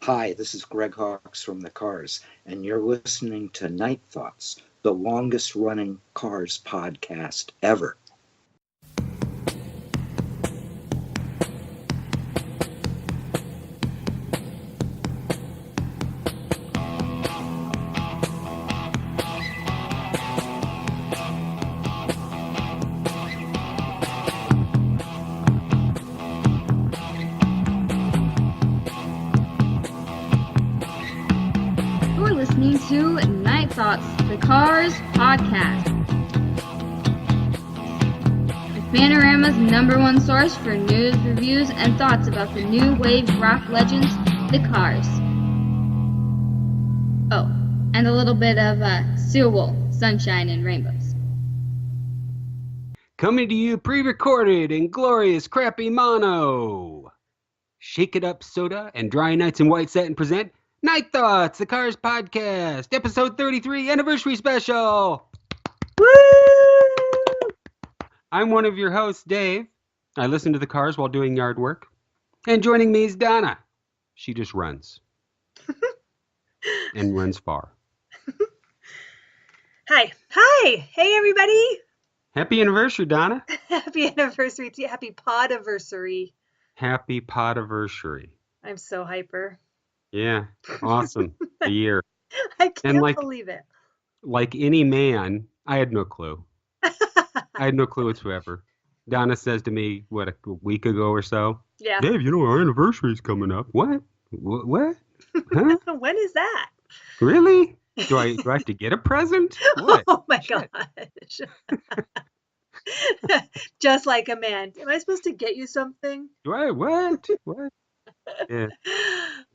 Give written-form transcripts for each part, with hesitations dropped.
Hi, this is Greg Hawkes from the Cars, and you're listening to Night Thoughts, the longest running Cars podcast ever. Listening to Night Thoughts, the Cars podcast. The Panorama's #1 source for news, reviews, and thoughts about the new wave rock legends, the Cars. Oh, and a little bit of Steel Wool, Sunshine, and Rainbows. Coming to you pre-recorded in glorious crappy mono. Shake It Up Soda and Dry Nights in White Satin present Night Thoughts, the Cars podcast, episode 33, anniversary special. Woo! I'm one of your hosts, Dave. I listen to the Cars while doing yard work. And joining me is Donna. She just runs. And runs far. Hi. Hey, everybody. Happy anniversary, Donna. Happy anniversary to you. Happy podiversary. Happy podiversary. I'm so hyper. Yeah, awesome. A year. I can't believe it. Like any man, I had no clue. I had no clue whatsoever. Donna says to me, a week ago or so? Yeah. Dave, our anniversary's coming up. What? What? Huh? When is that? Really? Do I have to get a present? What? Oh my gosh. Just like a man. Am I supposed to get you something? What? Yeah.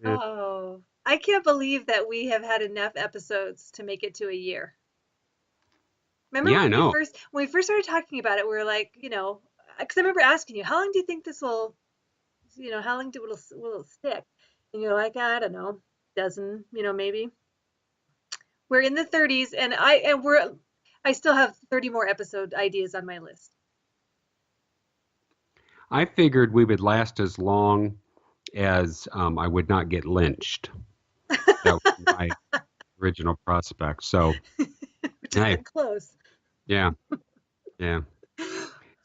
Oh, I can't believe that we have had enough episodes to make it to a year. Remember when we first started talking about it, we were like, because I remember asking you, how long do you think this will, how long will it stick? And you're like, I don't know, dozen, maybe. We're in the 30s, and I still have 30 more episode ideas on my list. I figured we would last as long as I would not get lynched. That was my original prospect. So, close. Yeah.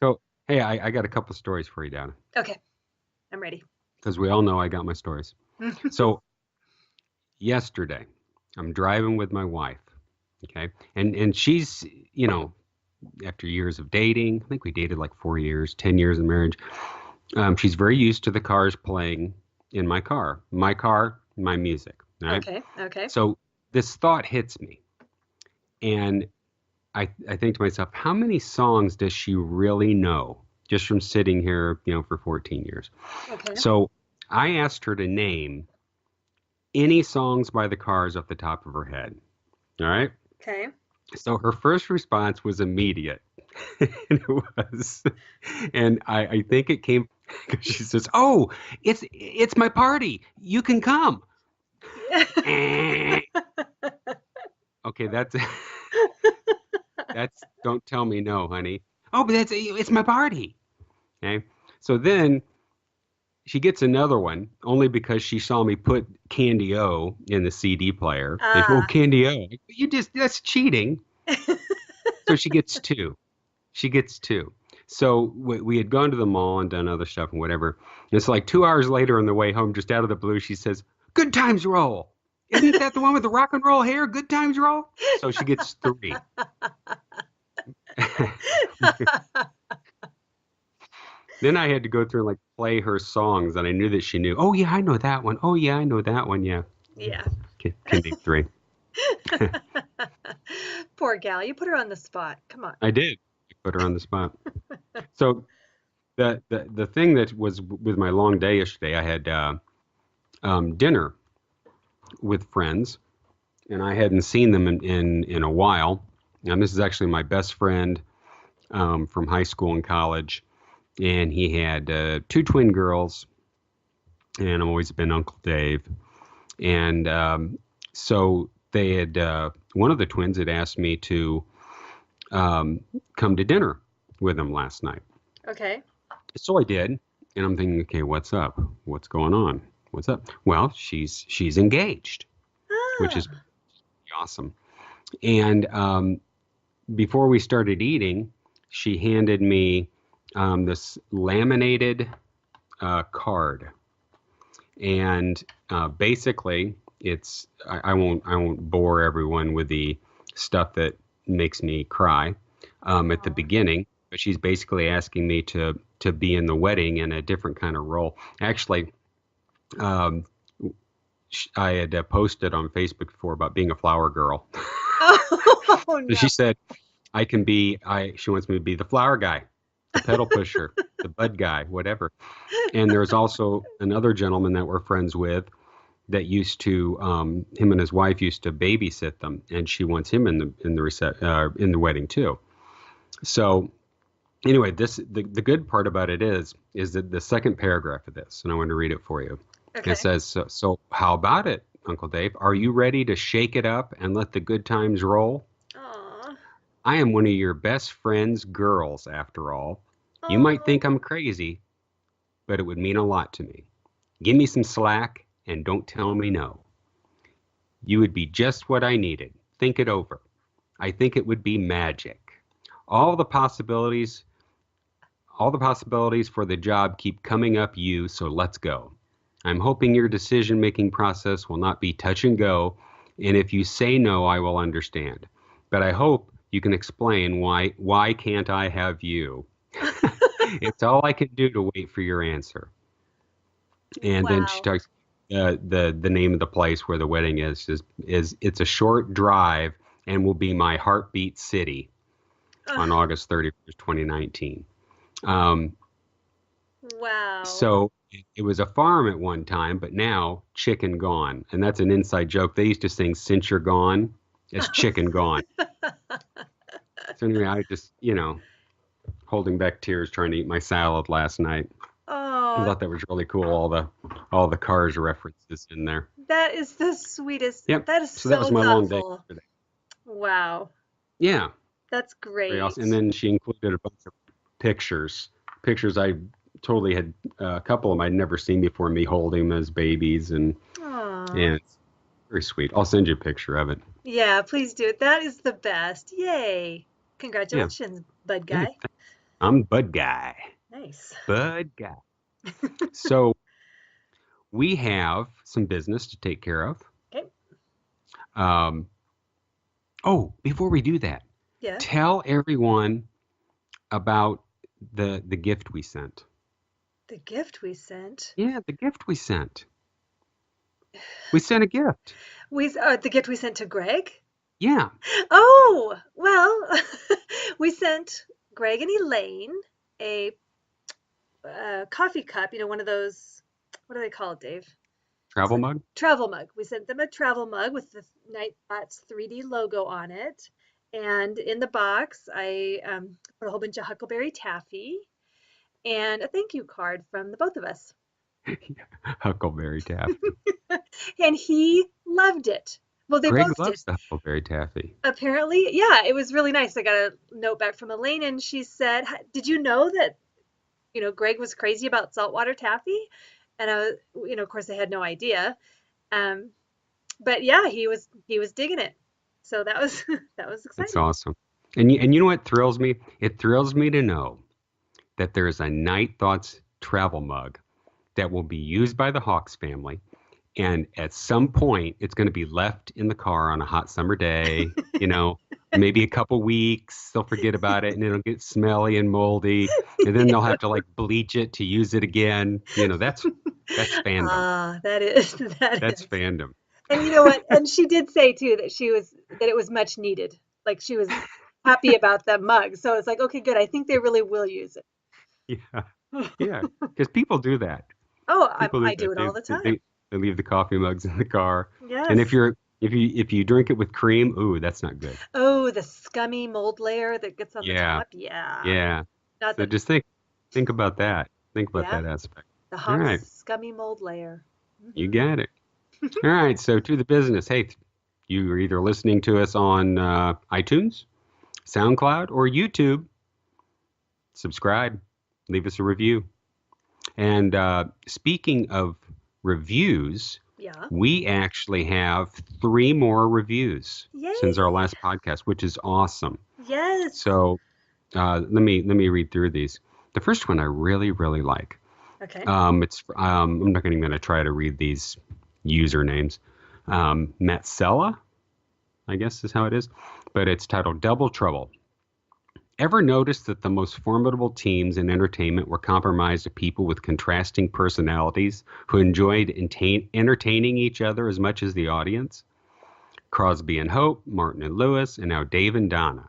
So, hey, I got a couple stories for you, Donna. Okay, I'm ready. Because we all know I got my stories. So, yesterday, I'm driving with my wife. Okay, and she's, after years of dating, I think we dated like 4 years, 10 years of marriage. She's very used to the Cars playing in my car, my music. Right? Okay. So this thought hits me, and I think to myself, how many songs does she really know just from sitting here, for 14 years? Okay. So I asked her to name any songs by the Cars off the top of her head. All right. Okay. So her first response was immediate. And I think it came because she says, "Oh, it's my party. You can come." Okay, that's don't tell me no, honey. Oh, but it's my party. Okay. So then she gets another one only because she saw me put Candy O in the CD player. Candy O. That's cheating. So she gets two. So we had gone to the mall and done other stuff and whatever. And it's like 2 hours later on the way home, just out of the blue, she says, "Good Times Roll. Isn't that the one with the rock and roll hair? Good Times Roll?" So she gets 3. Then I had to go through and play her songs, and I knew that she knew. Oh yeah, I know that one. Oh yeah, I know that one. Yeah. Yeah. Can make 3. Poor gal, you put her on the spot. Come on. I did put her on the spot. So the thing that was with my long day yesterday, I had dinner with friends, and I hadn't seen them in a while. And this is actually my best friend from high school and college, and he had 2 twin girls, and I've always been Uncle Dave. And so they had one of the twins had asked me to come to dinner with them last night. Okay. So I did, and I'm thinking, okay, what's up? What's going on? What's up? Well, she's engaged, which is Ah. awesome. And before we started eating, she handed me this laminated card, and basically, I won't bore everyone with the stuff that makes me cry at the Aw. beginning, but she's basically asking me to be in the wedding in a different kind of role. Actually, um, I had posted on Facebook before about being a flower girl. Oh So no. she said I can be. She wants me to be the flower guy, the pedal pusher, the bud guy, whatever. And there's also another gentleman that we're friends with that used to him and his wife used to babysit them, and she wants him in the wedding too. So anyway, the good part about it is that the second paragraph of this, and I want to read it for you. It Okay. says, so how about it, Uncle Dave? Are you ready to shake it up and let the good times roll? Aw. I am one of your best friend's girls, after all. You might Oh. think I'm crazy, but it would mean a lot to me. Give me some slack and don't tell me no. You would be just what I needed. Think it over. I think it would be magic. All the possibilities, all the possibilities for the job keep coming up you, so let's go. I'm hoping your decision-making process will not be touch and go, and if you say no, I will understand. But I hope you can explain why can't I have you? It's all I can do to wait for your answer. And then she Wow. talks the name of the place where the wedding is it's a short drive and will be my heartbeat city on Ugh. August 31st, 2019. Um, Wow. so it was a farm at one time, but now chicken gone. And that's an inside joke. They used to sing Since You're Gone, it's chicken gone. So anyway, I just, holding back tears trying to eat my salad last night. I Oh, thought that was really cool, all the Cars references in there. that is the sweetest. Yep. That is So that was so my long day thoughtful. yesterday. Wow. Yeah, That's very awesome. And great. then she included a bunch of pictures I totally had a couple of them I'd never seen before. Me holding them as babies, Aw. and it's very sweet. I'll send you a picture of it. Yeah, please do. That is the best. Yay. Yeah, Congratulations, bud yeah. guy. I'm Bud Guy. Nice. Bud Guy. So we have some business to take care of. Okay. Um, oh, before we do that, Yeah. tell everyone about the gift we sent. The gift we sent. Yeah, the gift we sent. We sent a gift. The gift we sent to Greg? Yeah. Oh, well, we sent Greg and Elaine a coffee cup, one of those, what do they call it, Dave? It's Travel like mug? travel mug. We sent them a travel mug with the NiGHT's 3D logo on it. And in the box, I put a whole bunch of Huckleberry Taffy and a thank you card from the both of us. Huckleberry Taffy. And he loved it. Well, they Greg both did. loves the Huckleberry Taffy. Apparently, yeah, it was really nice. I got a note back from Elaine, and she said, "Did you know that, Greg was crazy about saltwater taffy?" And I was, of course, I had no idea. Um, but yeah, he was digging it. So that was that was That's exciting. awesome. And you know what thrills me? It thrills me to know that there is a Night Thoughts travel mug that will be used by the Hawks family. And at some point, it's going to be left in the car on a hot summer day, maybe a couple weeks. They'll forget about it and it'll get smelly and moldy. And then they'll have to like bleach it to use it again. That's fandom. Ah, that is that That's is. fandom. And you know what? And she did say too that it was much needed. Like she was happy about that mug. So it's like, okay, good. I think they really will use it. Yeah. Yeah. Because people do that. Oh, People do I do that. it They, all the they time. they leave the coffee mugs in the car. And if Yes. you're if you drink it with cream, ooh, that's not good. Oh, the scummy mold layer that gets on the Yeah. top. Yeah. Yeah. Not So the, just think about that. Think about yeah, that aspect. the All Hawk's right. scummy mold layer. You Hmm. got it. All right. So to the business. Hey, you are either listening to us on iTunes, SoundCloud, or YouTube. Subscribe. Leave us a review. And speaking of reviews, Yeah. we actually have 3 more reviews since our Yay. last podcast, which is awesome. Yes. So let me read through these. The first one I really, really like. Okay. I'm not even going to try to read these usernames. Matsella, I guess is how it is, but it's titled Double Trouble. Ever noticed that the most formidable teams in entertainment were comprised of people with contrasting personalities who enjoyed entertaining each other as much as the audience? Crosby and Hope, Martin and Lewis, and now Dave and Donna.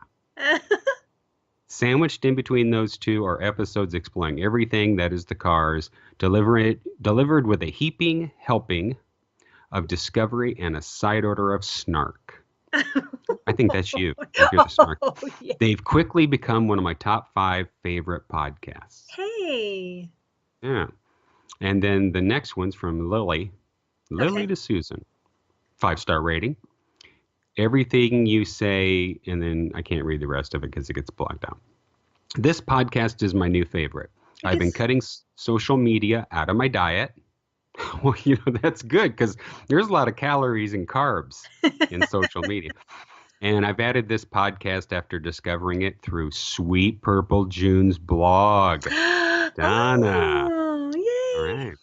Sandwiched in between those two are episodes exploring everything that is the Cars, delivered with a heaping helping of discovery and a side order of snark. I think that's you. You hear the snark. Oh, yeah. They've quickly become one of my top 5 favorite podcasts. Hey. Yeah. And then the next one's from Lily Okay. to Susan. 5-star rating. Everything you say, and then I can't read the rest of it because it gets blocked out. This podcast is my new favorite. I've been cutting social media out of my diet. Well, that's good because there's a lot of calories and carbs in social media. And I've added this podcast after discovering it through Sweet Purple June's blog. Donna. Oh, yay. All right.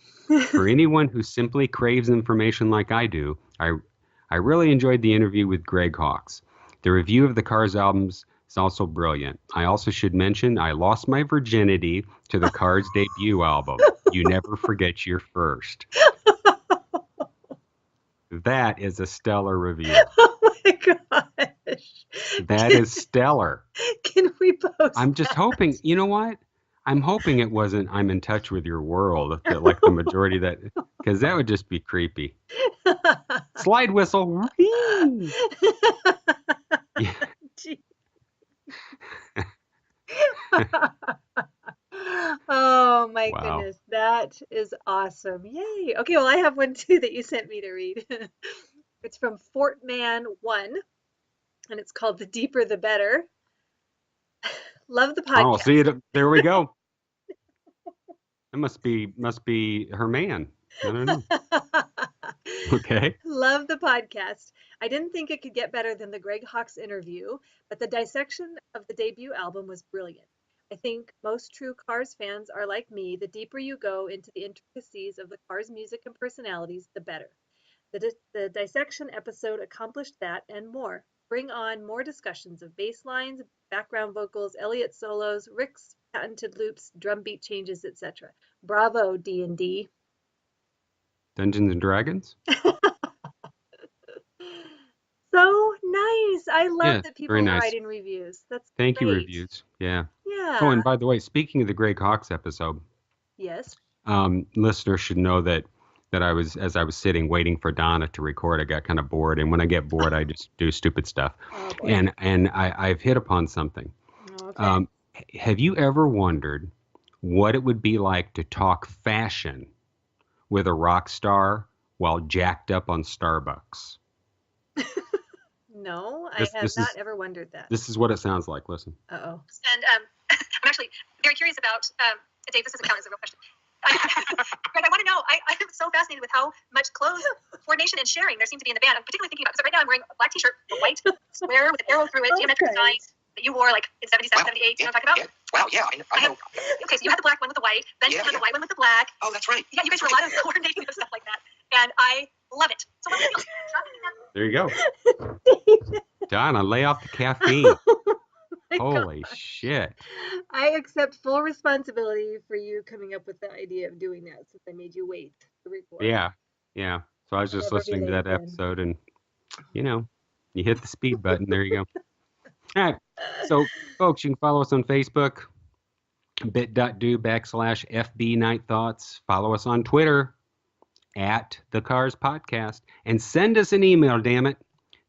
For anyone who simply craves information like I do, I really enjoyed the interview with Greg Hawkes. The review of the Cars albums is also brilliant. I also should mention I lost my virginity to the Cars debut album. You never forget your first. That is a stellar review. Oh my gosh. That is stellar. Can we post I'm just that? hoping, you know what? I'm hoping it wasn't I'm in touch with your world, that like the majority of that, because that would just be creepy. Slide whistle. Yeah. Oh my Wow. goodness, that is awesome. Yay. Okay, well, I have one too that you sent me to read. It's from Fortman1, and it's called The Deeper the Better. Love the podcast. Oh, see it. There we go. It must be her man. I don't know. Okay. Love the podcast. I didn't think it could get better than the Greg Hawkes interview, but the dissection of the debut album was brilliant. I think most true Cars fans are like me. The deeper you go into the intricacies of the Cars music and personalities, the better. The dissection episode accomplished that and more. Bring on more discussions of bass lines, background vocals, Elliott solos, Rick's patented loops, drum beat changes, etc. Bravo, D&D. Dungeons and Dragons? So nice. I love Yes, that people very are nice. writing reviews. That's Thank you, great. reviews. Yeah. Yeah. Oh, and by the way, speaking of the Greg Hawkes episode, Yes. listeners should know that as I was sitting waiting for Donna to record, I got kind of bored, and when I get bored, I just do stupid stuff. Oh, boy. And I've hit upon something. Okay. Have you ever wondered what it would be like to talk fashion with a rock star while jacked up on Starbucks? No, I This- have this not is- ever wondered that. This is what it sounds like. Listen. Uh-oh. And I'm actually very curious about, Dave, this doesn't count as a real question. Greg, I want to know, I'm so fascinated with how much clothes coordination and sharing there seemed to be in the band. I'm particularly thinking about, because right now I'm wearing a black t-shirt, a white square with an arrow through it, geometric Okay. design that you wore like in 77, 78. You know what I'm talking about? Wow, yeah, I know. Okay, so you had the black one with the white, then you Yeah, had the yeah. white one with the black. Oh, that's right. Yeah, you guys do a lot of coordinating and stuff like that. And I love it. So what was There you go. Donna, lay off the caffeine. My Holy gosh. shit. I accept full responsibility for you coming up with the idea of doing that since I made you wait to record. Yeah. So I was just Never be listening to that late then. episode, and you hit the speed button. There you go. All right. So, folks, you can follow us on Facebook, bit.do/FB Night Thoughts. Follow us on Twitter @The Cars Podcast, and send us an email, damn it,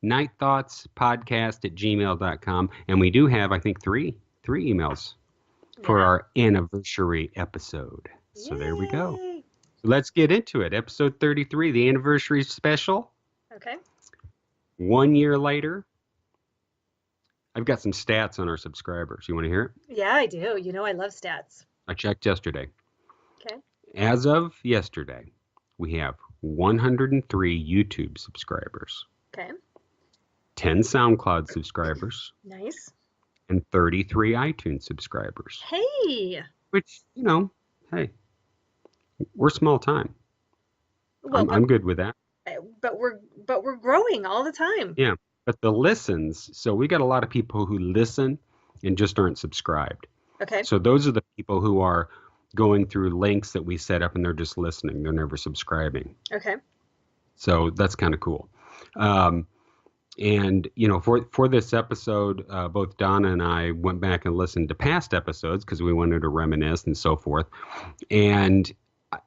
nightthoughtspodcast@gmail.com. And we do have, I think, three emails for Yeah. our anniversary episode. So there we go. Yay. Let's get into it. Episode 33, the anniversary special. Okay. 1 year later. I've got some stats on our subscribers. You want to hear it? Yeah, I do. You know I love stats. I checked yesterday. Okay. As of yesterday, we have 103 YouTube subscribers, Okay. 10 SoundCloud subscribers, Nice. and 33 iTunes subscribers. Hey. Which, hey, we're small time. Well, I'm good with that. but we're growing all the time. Yeah. But the listens, so we got a lot of people who listen and just aren't subscribed. Okay. So those are the people who are going through links that we set up and they're just listening. They're never subscribing. Okay. So that's kind of cool. And for this episode, both Donna and I went back and listened to past episodes because we wanted to reminisce and so forth. And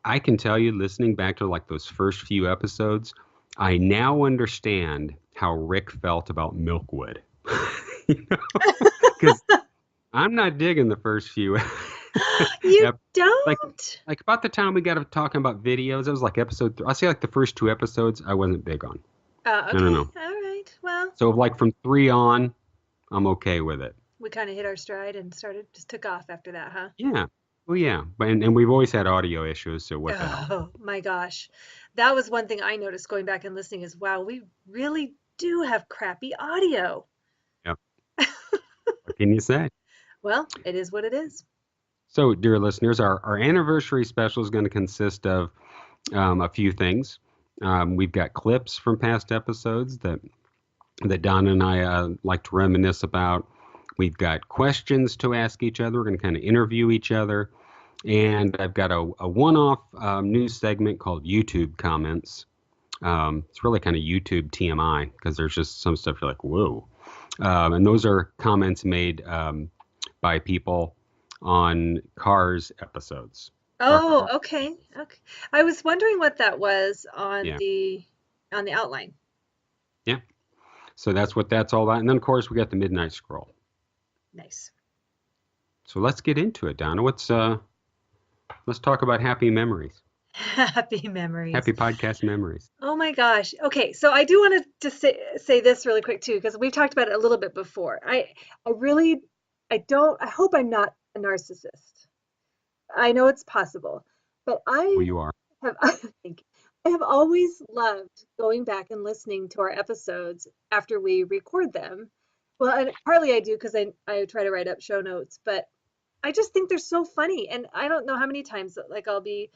I can tell you, listening back to like those first few episodes, I now understand how Rick felt about Milkwood. Because I'm not digging the first few. You don't? Like about the time we got to talking about videos, it was like episode 3. I'll say like the first 2 episodes I wasn't big on. Okay. No. All right. Well. So like from 3 on, I'm okay with it. We kind of hit our stride and just took off after that, huh? Yeah. Well, yeah. And we've always had audio issues, so what the hell? Oh my gosh. That was one thing I noticed going back and listening is, wow, we really do have crappy audio. Yep. What can you say? Well, it is what it is. So, dear listeners, our anniversary special is going to consist of a few things. We've got clips from past episodes that Donna and I like to reminisce about. We've got questions to ask each other. We're going to kind of interview each other. And I've got a one-off news segment called YouTube Comments. It's really kind of YouTube TMI because there's just some stuff you're like, whoa. And those are comments made by people on Cars episodes. Oh, okay. Okay. I was wondering what that was on Yeah. the outline. Yeah. So that's what that's all about. And then, of course, we got the Midnight Scroll. Nice. So let's get into it, Donna. Let's talk about happy memories. Happy memories. Happy podcast memories. Oh my gosh. Okay, so I do want to just say this really quick too, because we've talked about it a little bit before. I hope I'm not a narcissist. I know it's possible, but Well, you are. I have always loved going back and listening to our episodes after we record them. Well, and partly I do because I try to write up show notes, but I just think they're so funny. And I don't know how many times that, like, I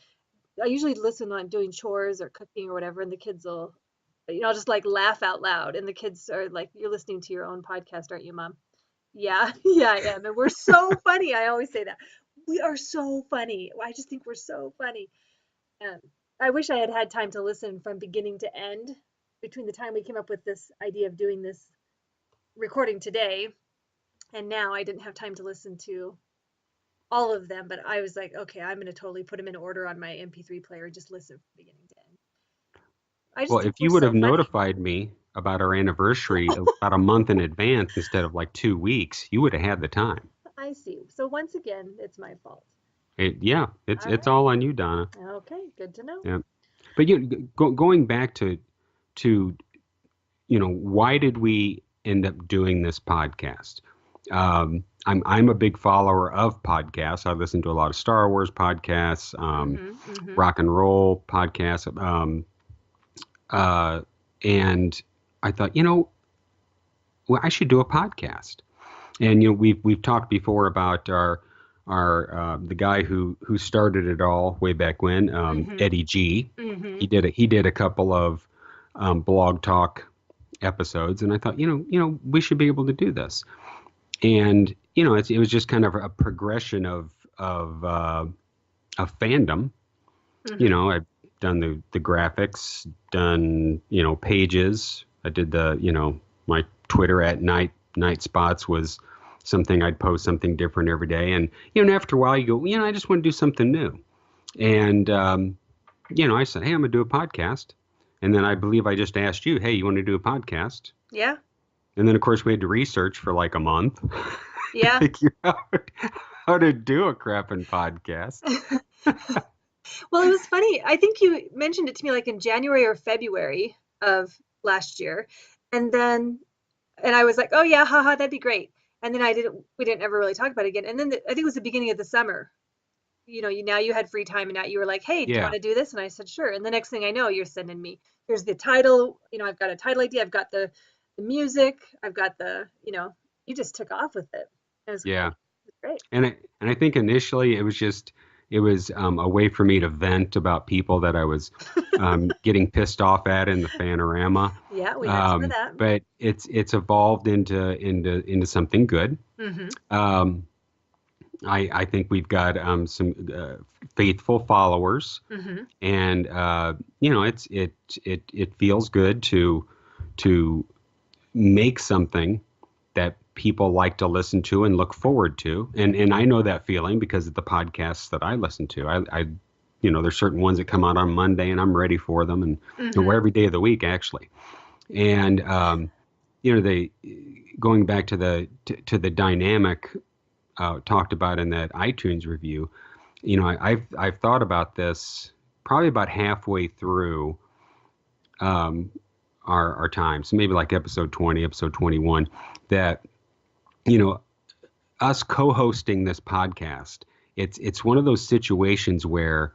usually listen when I'm doing chores or cooking or whatever, and the kids will, I'll just like laugh out loud. And the kids are like, "You're listening to your own podcast, aren't you, Mom?" Yeah, yeah, I am. And we're so funny. I always say that. We are so funny. I just think we're so funny. I wish I had time to listen from beginning to end between the time we came up with this idea of doing this recording today and now. I didn't have time to listen to all of them, but I was like, okay, I'm going to totally put them in order on my MP3 player and just listen from beginning to end. Well, if you would have notified me about our anniversary about a month in advance instead of like 2 weeks, you would have had the time. I see. So once again, it's my fault. It's all on you, Donna. Okay, good to know. Yeah, but going back to why did we end up doing this podcast? I'm a big follower of podcasts. I listen to a lot of Star Wars podcasts, rock and roll podcasts, and I thought, I should do a podcast. And we've talked before about our the guy who started it all way back when, Eddie G. He did a couple of blog talk episodes, and I thought, we should be able to do this. And it was just kind of a progression of fandom. I've done the graphics, done pages. I did my Twitter at night spots was something I'd post something different every day. And, after a while you go, I just want to do something new. And, I said, hey, I'm going to do a podcast. And then I believe I just asked you, hey, you want to do a podcast? Yeah. And then, of course, we had to research for like a month. Yeah. to figure out how to do a crapping podcast. Well, it was funny. I think you mentioned it to me like in January or February of last year. And I was like, oh yeah, haha, that'd be great. And then we didn't ever really talk about it again. And then I think it was the beginning of the summer now you had free time and now you were like, hey, do you Yeah. want to do this? And I said, sure. And the next thing I know, you're sending me, here's the title. I've got a title idea. I've got the music. I've got you just took off with it. It was Yeah. great. It was great. And I think initially it was a way for me to vent about people that I was getting pissed off at in the Fanorama. Yeah, we had some of that. But it's evolved into something good. Mm-hmm. I think we've got some faithful followers, Mm-hmm. and it feels good to make something that people like to listen to and look forward to. And I know that feeling because of the podcasts that I listen to. I there's certain ones that come out on Monday and I'm ready for them, and or every day of the week actually. And they going back to the dynamic talked about in that iTunes review. I've thought about this probably about halfway through our time, so maybe like episode 20, episode 21, that us co-hosting this podcast, it's one of those situations where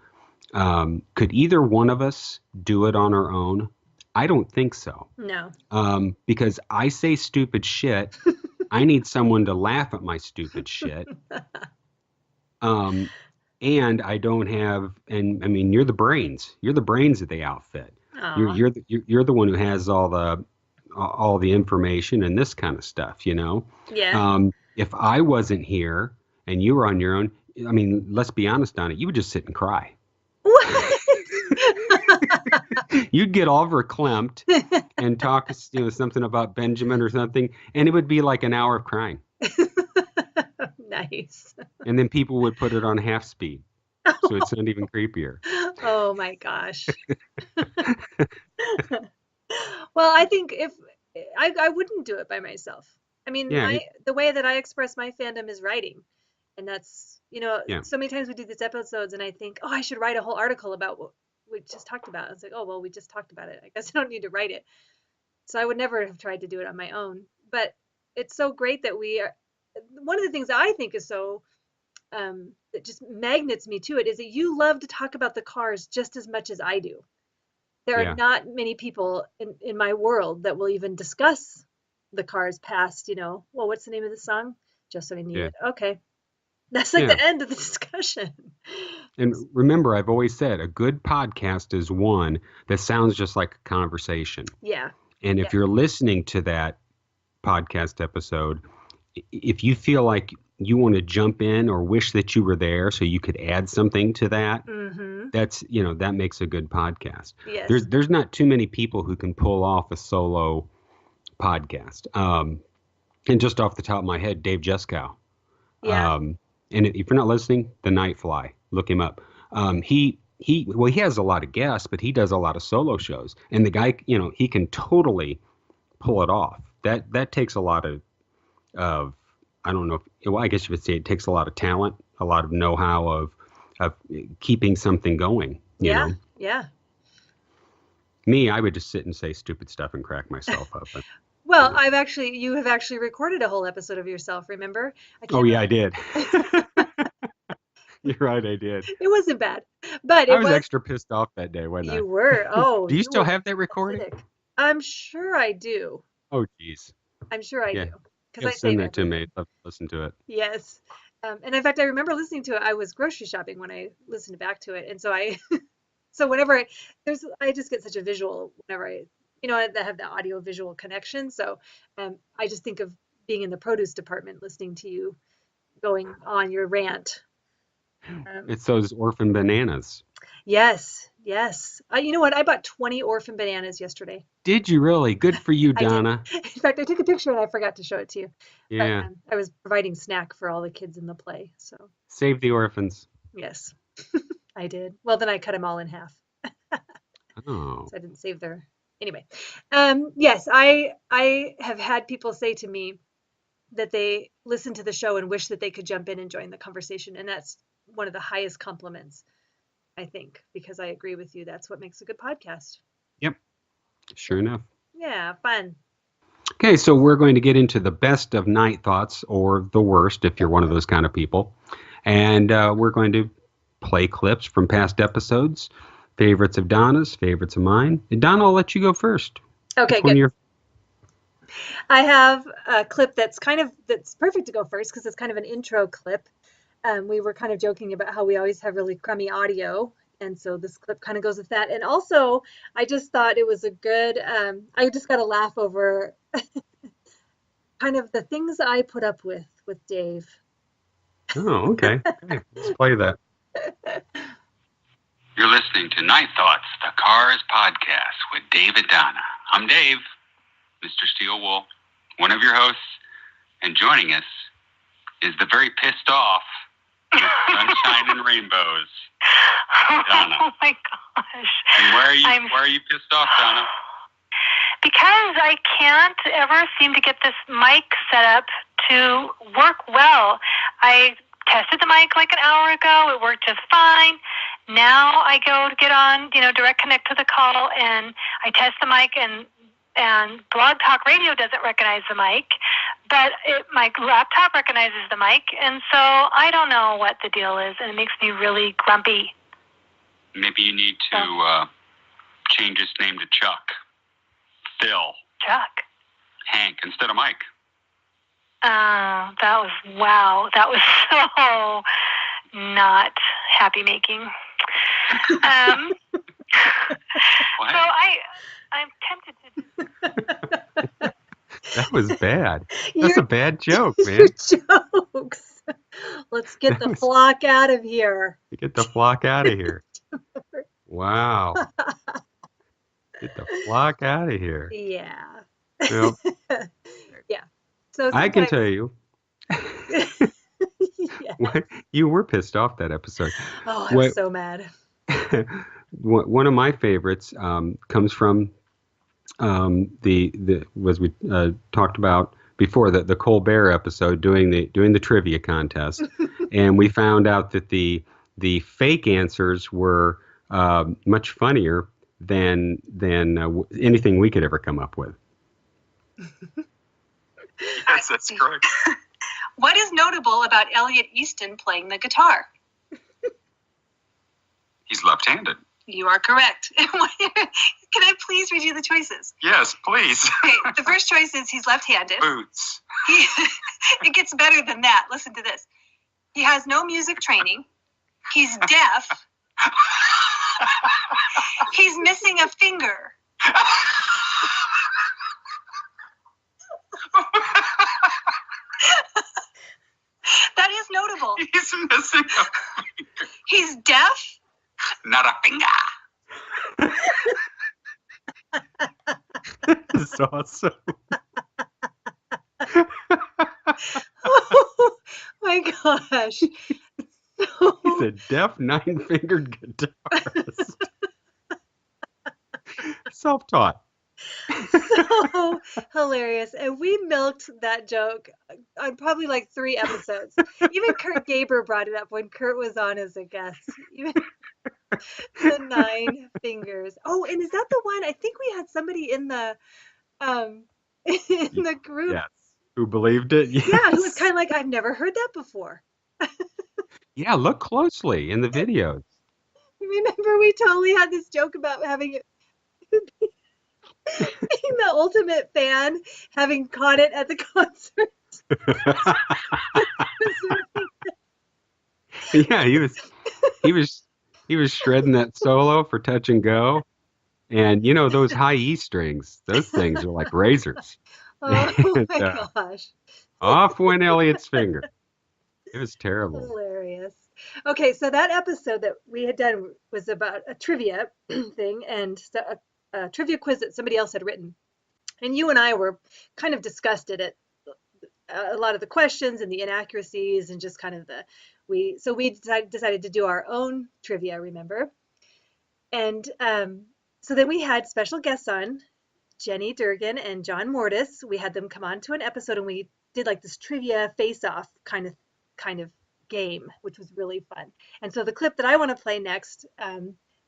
could either one of us do it on our own? I don't think so. No. Because I say stupid shit. I need someone to laugh at my stupid shit. And I don't have, and I mean, you're the brains. You're the brains of the outfit. You're the one who has all the information and this kind of stuff, Yeah. If I wasn't here and you were on your own, I mean, let's be honest, Donna, you would just sit and cry. What? You'd get all verklempt and talk, something about Benjamin or something, and it would be like an hour of crying. Nice. And then people would put it on half speed, so it's not even creepier. Oh my gosh. Well, I think if I wouldn't do it by myself. I mean, Yeah. the way that I express my fandom is writing. And that's, Yeah. so many times we do these episodes and I think, oh, I should write a whole article about what we just talked about. It's like, oh, well, we just talked about it. I guess I don't need to write it. So I would never have tried to do it on my own. But it's so great that we are. One of the things I think is so that just magnets me to it is that you love to talk about the cars just as much as I do. There Yeah. are not many people in my world that will even discuss the cars past, well, what's the name of the song? Just So I Knew Yeah. It. Okay. That's like Yeah. the end of the discussion. And remember, I've always said a good podcast is one that sounds just like a conversation. Yeah. And if you're listening to that podcast episode, if you feel like you want to jump in or wish that you were there so you could add something to that, Mm-hmm. that's, that makes a good podcast. Yes. There's not too many people who can pull off a solo podcast. And just off the top of my head, Dave Juskow. Yeah. And if you're not listening, The Night Fly, look him up. He has a lot of guests, but he does a lot of solo shows. And the guy, he can totally pull it off. That takes a lot of I don't know. I guess you would say it takes a lot of talent, a lot of know-how of keeping something going. You know? Yeah. Me, I would just sit and say stupid stuff and crack myself up. Well, you have actually recorded a whole episode of yourself, remember? I did. You're right, I did. It wasn't bad, but I was extra pissed off that day, wasn't I? You were. Oh, do you still have that recording? Pathetic. I'm sure I do. Oh, geez. I'm sure I do. Because I send that to me. I'd love to listen to it. Yes. And in fact, I remember listening to it. I was grocery shopping when I listened back to it. And so so whenever I just get such a visual whenever I have the audio visual connection. So I just think of being in the produce department, listening to you going on your rant. It's those orphan bananas. Yes. You know what? I bought 20 orphan bananas yesterday. Did you really? Good for you, Donna. In fact, I took a picture and I forgot to show it to you. Yeah. But, I was providing snack for all the kids in the play. So save the orphans. Yes, I did. Well, then I cut them all in half. Oh. So I didn't save their. Anyway, yes, I have had people say to me that they listen to the show and wish that they could jump in and join the conversation, and that's one of the highest compliments, I think, because I agree with you. That's what makes a good podcast. Yep. Sure enough. Yeah, fun. Okay, so we're going to get into the best of night thoughts, or the worst if you're one of those kind of people. And we're going to play clips from past episodes, favorites of Donna's, favorites of mine. And Donna, I'll let you go first. Okay, good. I have a clip that's perfect to go first because it's kind of an intro clip. We were kind of joking about how we always have really crummy audio, and so this clip kind of goes with that. And also, I just thought it was a good, I just got a laugh over kind of the things I put up with Dave. Oh, okay. Let's play that. You're listening to Night Thoughts, the Cars podcast with Dave and Donna. I'm Dave, Mr. Steelwool, one of your hosts, and joining us is the very pissed off sunshine and rainbows, Donna. Oh my gosh! And why are you pissed off, Donna? Because I can't ever seem to get this mic set up to work well. I tested the mic like an hour ago. It worked just fine. Now I go to get on, direct connect to the call, and I test the mic, and Blog Talk Radio doesn't recognize the mic, but my laptop recognizes the mic, and so I don't know what the deal is, and it makes me really grumpy. Maybe you need to change his name to Chuck. Phil. Chuck. Hank instead of Mike. That was so not happy making. So I'm tempted to. That was bad. That's a bad joke, man. Your jokes. Let's get the flock out of here. Get the flock out of here. Wow. Get the flock out of here. Yeah. Well, yeah. So I can tell you. Yeah. You were pissed off that episode. Oh, I was so mad. One of my favorites comes from was we talked about before the Colbert episode doing the trivia contest, and we found out that the fake answers were much funnier than anything we could ever come up with. Yes, that's correct. What is notable about Elliot Easton playing the guitar? He's left-handed. You are correct. Can I please read you the choices? Yes, please. Okay, the first choice is he's left-handed. Boots. It gets better than that. Listen to this. He has no music training. He's deaf. He's missing a finger. That is notable. He's missing a finger. He's deaf. Not a finger. That's awesome. Oh my gosh. He's a deaf 9-fingered guitarist. Self-taught. So hilarious. And we milked that joke on probably like 3 episodes. Even Kurt Gaber brought it up when Kurt was on as a guest. Even the 9 fingers. Oh, and is that the one? I think we had somebody in the group. Yes. Who believed it? Yes. Yeah, who was kind of like, I've never heard that before. Yeah, look closely in the videos. Remember we totally had this joke about having it being the ultimate fan, having caught it at the concert. Yeah, he was shredding that solo for Touch and Go. And those high E strings, those things are like razors. Oh my gosh. Off went Elliot's finger. It was terrible. Hilarious. Okay, so that episode that we had done was about a trivia thing and a trivia quiz that somebody else had written. And you and I were kind of disgusted at a lot of the questions and the inaccuracies and just kind of we decided to do our own trivia, remember? And so then we had special guests on, Jenny Durgan and John Mortis. We had them come on to an episode and we did like this trivia face-off kind of game, which was really fun. And so the clip that I want to play next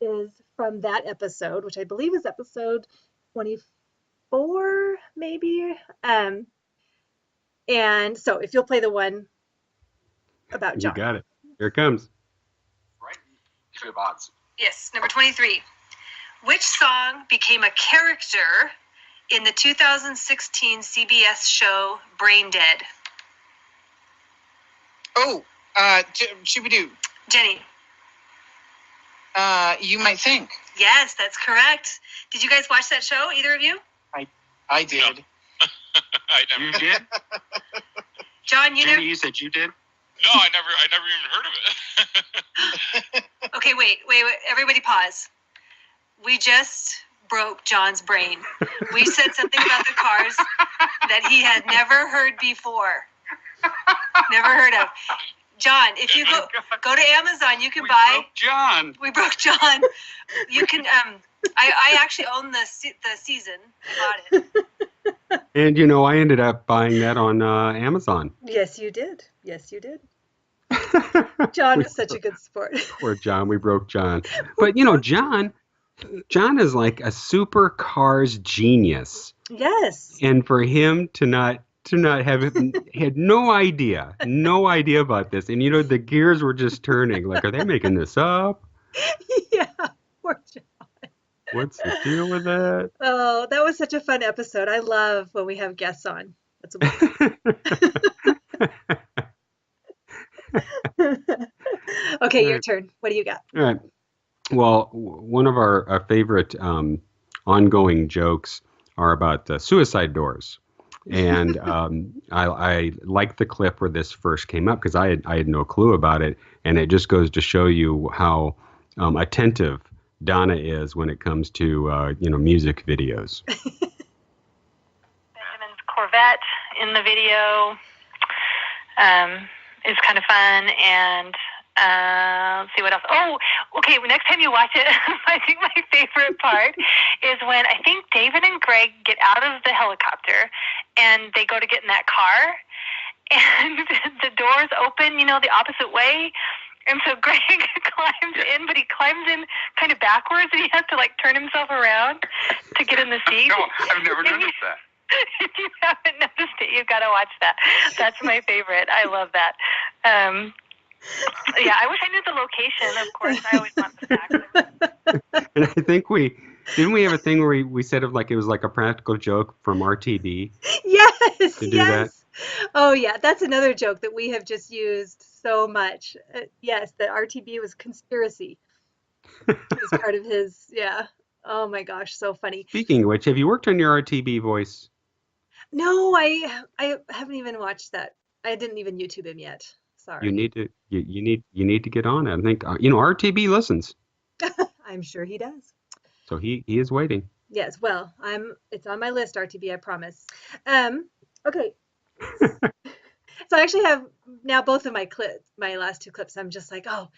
is from that episode, which I believe is episode 24, maybe. And so if you'll play the one about John. You got it. Here it comes. Right if we have odds. Yes, number 23. Which song became a character in the 2016 CBS show Brain Dead? Oh, Shooby-Doo. Jenny. You Might Think. Yes, that's correct. Did you guys watch that show, either of you? I did. No. I never. You did? John, you Jenny, never... you said you did? No, I never even heard of it. Okay, wait. Everybody pause. We just broke John's brain. We said something about the Cars that he had never heard before. Never heard of. John, if you go to Amazon, you can buy. John. We broke John. You can. I actually own the season. I bought it. And I ended up buying that on Amazon. Yes, you did. Yes, you did. John was such a good sport. Poor John, we broke John. But John is like a super Cars genius. Yes. And for him to not have had no idea about this, and the gears were just turning. Like, are they making this up? Yeah, poor John. What's the deal with that? Oh, that was such a fun episode. I love when we have guests on. That's Okay, your turn. What do you got? All right. Well, one of our favorite ongoing jokes are about the suicide doors. And I liked the clip where this first came up because I had no clue about it. And it just goes to show you how attentive Donna is when it comes to, music videos. Benjamin's Corvette in the video is kind of fun. And let's see what else. Oh, okay. Next time you watch it, I think my favorite part is when I think David and Greg get out of the helicopter and they go to get in that car and the doors open, the opposite way. And so Greg climbs in, but he climbs in kind of backwards and he has to turn himself around to get in the seat. No, I've never noticed that. If you haven't noticed it, you've got to watch that. That's my favorite. I love that. Yeah, I wish I knew the location. Of course, I always want the facts. And I think didn't we have a thing where we said it was like a practical joke from RTB? Yes, to do that? Oh yeah, that's another joke that we have just used so much. Yes, that RTB was conspiracy. It was part of his, yeah. Oh my gosh, so funny. Speaking of which, have you worked on your RTB voice? No, I haven't even watched that. I didn't even YouTube him yet. Sorry. You need to get on it. I think RTB listens. I'm sure he does. So he is waiting. Yes, well, it's on my list, RTB, I promise. Okay. So I actually have now both of my last two clips. I'm just like, oh,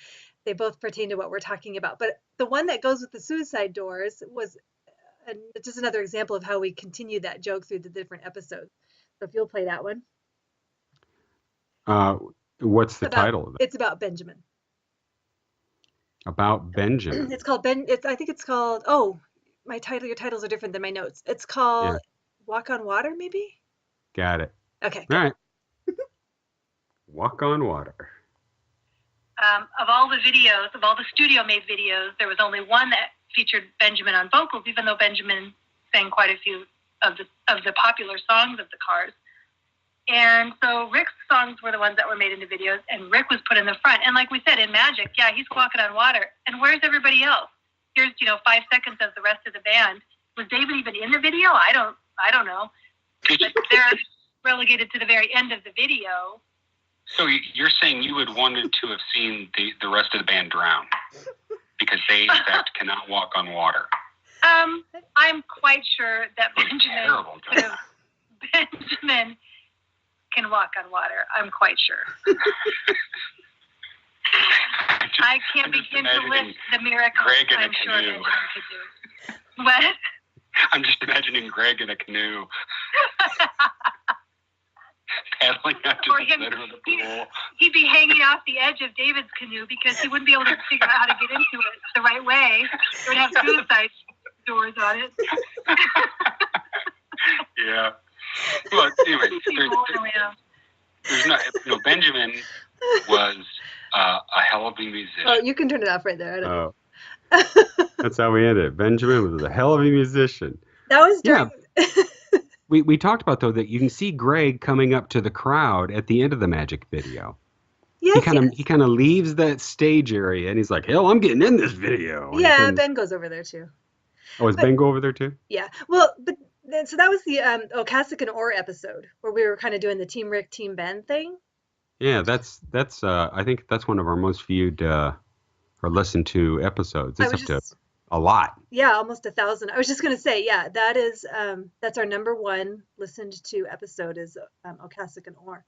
they both pertain to what we're talking about. But the one that goes with the suicide doors was just another example of how we continue that joke through the different episodes. So if you'll play that one. What's the title of it? It's about Benjamin. About Benjamin. It's called I think it's called, oh, your titles are different than my notes. It's called Walk on Water, maybe? Got it. Okay. All right. Walk on Water. Of all the studio-made videos, there was only one that featured Benjamin on vocals, even though Benjamin sang quite a few of the popular songs of the Cars. And so Rick's songs were the ones that were made into videos, and Rick was put in the front. And like we said, in Magic, yeah, he's walking on water. And where's everybody else? Here's 5 seconds of the rest of the band. Was David even in the video? I don't know. But they're relegated to the very end of the video. So you're saying you would wanted to have seen the rest of the band drown because they, in fact, cannot walk on water. I'm quite sure that Terrible. Benjamin can walk on water. I'm quite sure. I can't begin to list the miracles Greg in I'm a sure canoe. Benjamin could do. What? I'm just imagining Greg in a canoe. Paddling out to the center of the pool. He'd be hanging off the edge of David's canoe because he wouldn't be able to figure out how to get into it the right way. It would have suicide doors on it. Yeah. Well, anyway, there's not. Benjamin was a hell of a musician. Oh, you can turn it off right there. I don't Oh, know. that's how we ended it. Benjamin was a hell of a musician. That was Yeah. during. We talked about, though, that you can see Greg coming up to the crowd at the end of the magic video. Yes, He kind of leaves that stage area and he's like, hell, I'm getting in this video. And yeah, Ben goes over there too. Oh, is Ben go over there too? Yeah. Well, but so that was the Okasik and Orr episode where we were kind of doing the Team Rick, Team Ben thing. Yeah, that's I think that's one of our most viewed or listened to episodes. It's up to a lot. Yeah, almost 1,000. I was just gonna say, yeah, that is that's our number one listened to episode is Okasik and Orr.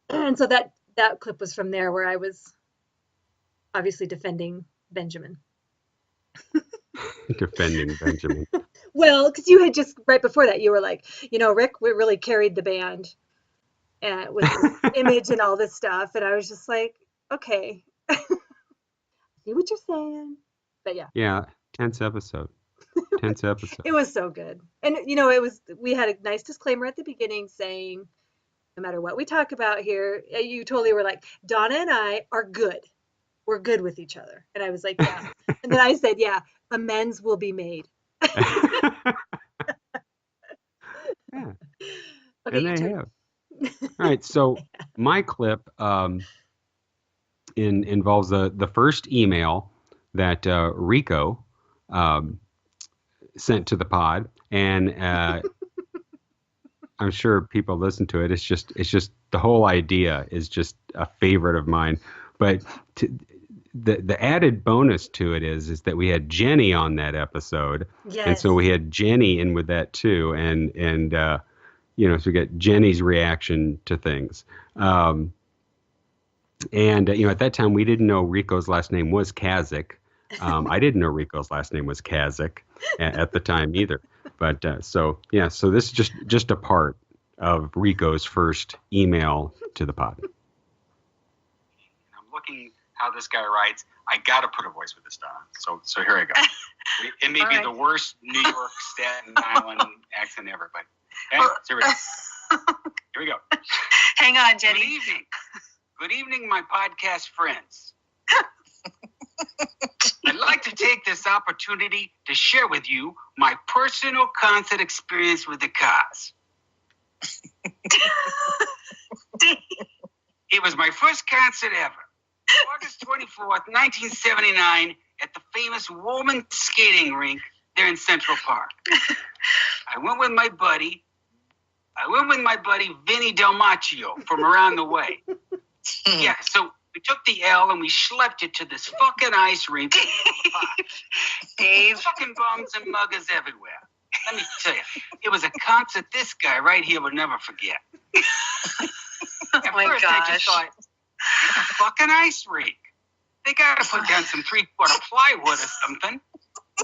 And so that clip was from there where I was obviously defending Benjamin. Defending Benjamin. Well, because you had just right before that, you were like, Rick, we really carried the band with his image and all this stuff, and I was just like, okay, see what you're saying, but yeah. Yeah, tense episode. It was so good, and we had a nice disclaimer at the beginning saying, no matter what we talk about here, you totally were like, Donna and I are good. We're good with each other. And I was like, yeah. And then I said, yeah, amends will be made. Yeah. Okay, And they have. All right, so my clip involves the first email that Rico sent to the pod, and I'm sure people listen to it. It's just the whole idea is just a favorite of mine. But the added bonus to it is that we had Jenny on that episode, yes. And so we had Jenny in with that too, and so we got Jenny's reaction to things. And at that time we didn't know Rico's last name was Kazakh. I didn't know Rico's last name was Kazakh at the time either. But so this is just a part of Rico's first email to the pod. I'm looking how this guy writes. I got to put a voice with this, Donna. So here I go. It may be the worst New York Staten Island accent ever, but okay, here we go. Here we go. Hang on, Jenny. Good evening. Good evening, my podcast friends. I'd like to take this opportunity to share with you my personal concert experience with the Cars. It was my first concert ever. August 24th, 1979, at the famous Woolman skating rink there in Central Park. I went with my buddy Vinny Delmacchio from around the way. Yeah, so we took the L and we schlepped it to this fucking ice rink. Dave. Fucking bums and muggers everywhere. Let me tell you, it was a concert this guy right here would never forget. Oh my first, I just gosh. thought, it's a fucking ice rink. They gotta put down some 3/4 plywood or something.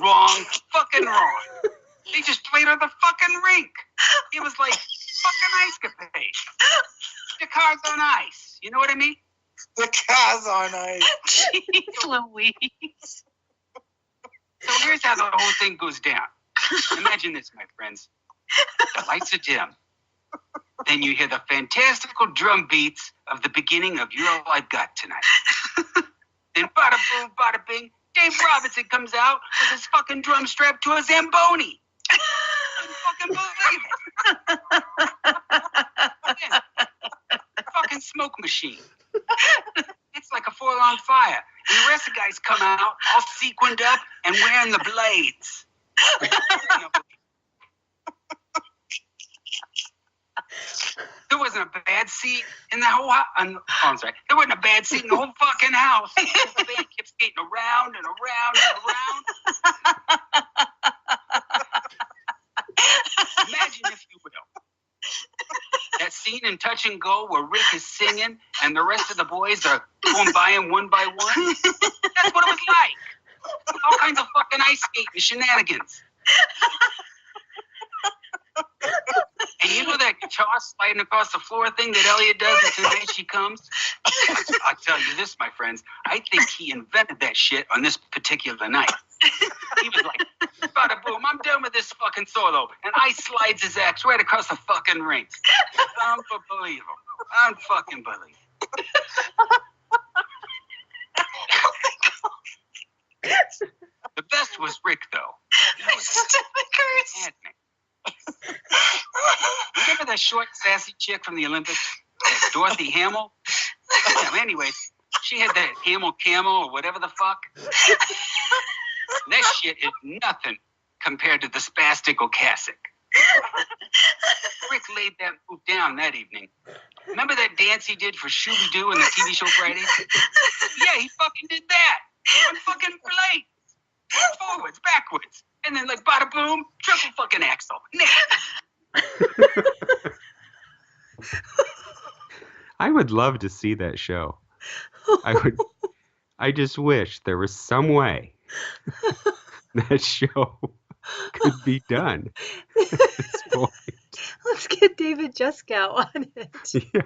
Wrong. Fucking wrong. They just played on the fucking rink. It was like fucking ice capade. The Cars on ice. You know what I mean? The Cars on ice. Jeez Louise. So here's how the whole thing goes down. Imagine this, my friends. The lights are dim. Then you hear the fantastical drum beats of the beginning of You're All I've Got Tonight. Then bada boom, bada bing, Dave Robinson comes out with his fucking drum strapped to a Zamboni. I couldn't fucking believe it. Again, fucking smoke machine. It's like a 4-alarm fire. And the rest of the guys come out all sequined up and wearing the blades. There wasn't a bad seat in the whole house. I'm sorry. There wasn't a bad seat in the whole fucking house. The band kept skating around and around and around. Imagine, if you will, that scene in Touch and Go where Rick is singing and the rest of the boys are going by him one by one. That's what it was like. All kinds of fucking ice skating shenanigans. And you know that guitar sliding across the floor thing that Elliot does in Tonight She Comes? I'll tell you this, my friends. I think he invented that shit on this particular night. He was like, bada boom, I'm done with this fucking solo. And ice slides his axe right across the fucking rink. Unbelievable. Unfucking believable. The best was Rick, though. Remember that short, sassy chick from the Olympics? Dorothy Hamill? Anyway, she had that Hamill Camel or whatever the fuck. That shit is nothing compared to the spastic Ocasek. Rick laid that move down that evening. Remember that dance he did for Shooby-Doo in the TV show Friday? Yeah, he fucking did that. On fucking blades. Forwards, backwards. And then like bada boom, triple fucking axle. I would love to see that show. I just wish there was some way that show could be done at this point. Let's get David Juskow on it. Yeah.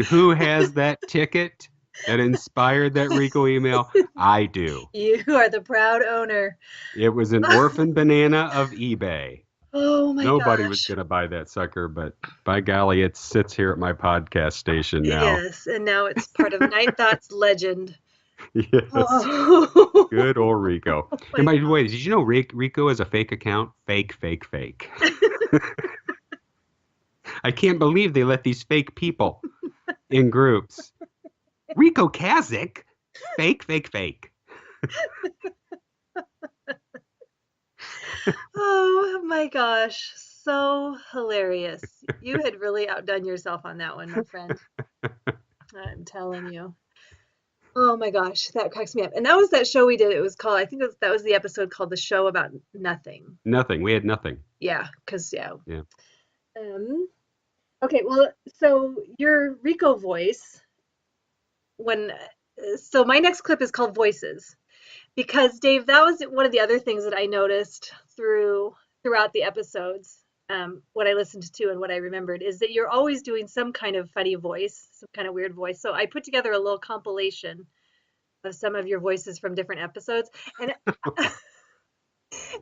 Who has that ticket that inspired that Rico email? I do. You are the proud owner. It was an orphan banana of eBay. Oh my Nobody gosh. was going to buy that sucker, but by golly, it sits here at my podcast station now. Yes, and now it's part of Night Thoughts legend. Yes. Oh. Good old Rico. Oh And by the God. way, did you know Rico is a fake account? Fake. I can't believe they let these fake people in groups. Rico Kazik? Fake. Oh my gosh, so hilarious. You had really outdone yourself on that one, my friend. I'm telling you. Oh my gosh, that cracks me up. And that was that show we did. It was called, I think that was the episode called The Show About Nothing. Nothing. We had nothing. Yeah, because, yeah. Yeah. Okay, well, so your Rico voice, so my next clip is called Voices. Because Dave, that was one of the other things that I noticed throughout the episodes, what I listened to and what I remembered, is that you're always doing some kind of funny voice, some kind of weird voice. So I put together a little compilation of some of your voices from different episodes. And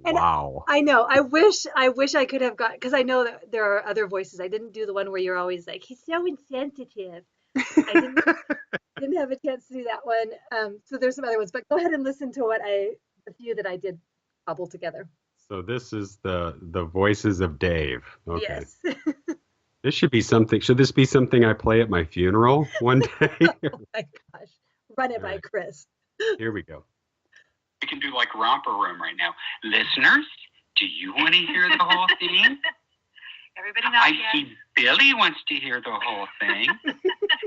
Wow. I know, I wish I could have got, because I know that there are other voices. I didn't do the one where you're always like, he's so insensitive. I didn't have a chance to do that one. So there's some other ones, but go ahead and listen to the few that I did cobble together. So this is the voices of Dave. Okay. Yes. This should be something. Should this be something I play at my funeral one day? Oh my gosh. Run it by Chris. Here we go. We can do like Romper Room right now. Listeners, do you want to hear the whole thing? Everybody knows. I see Billy wants to hear the whole thing.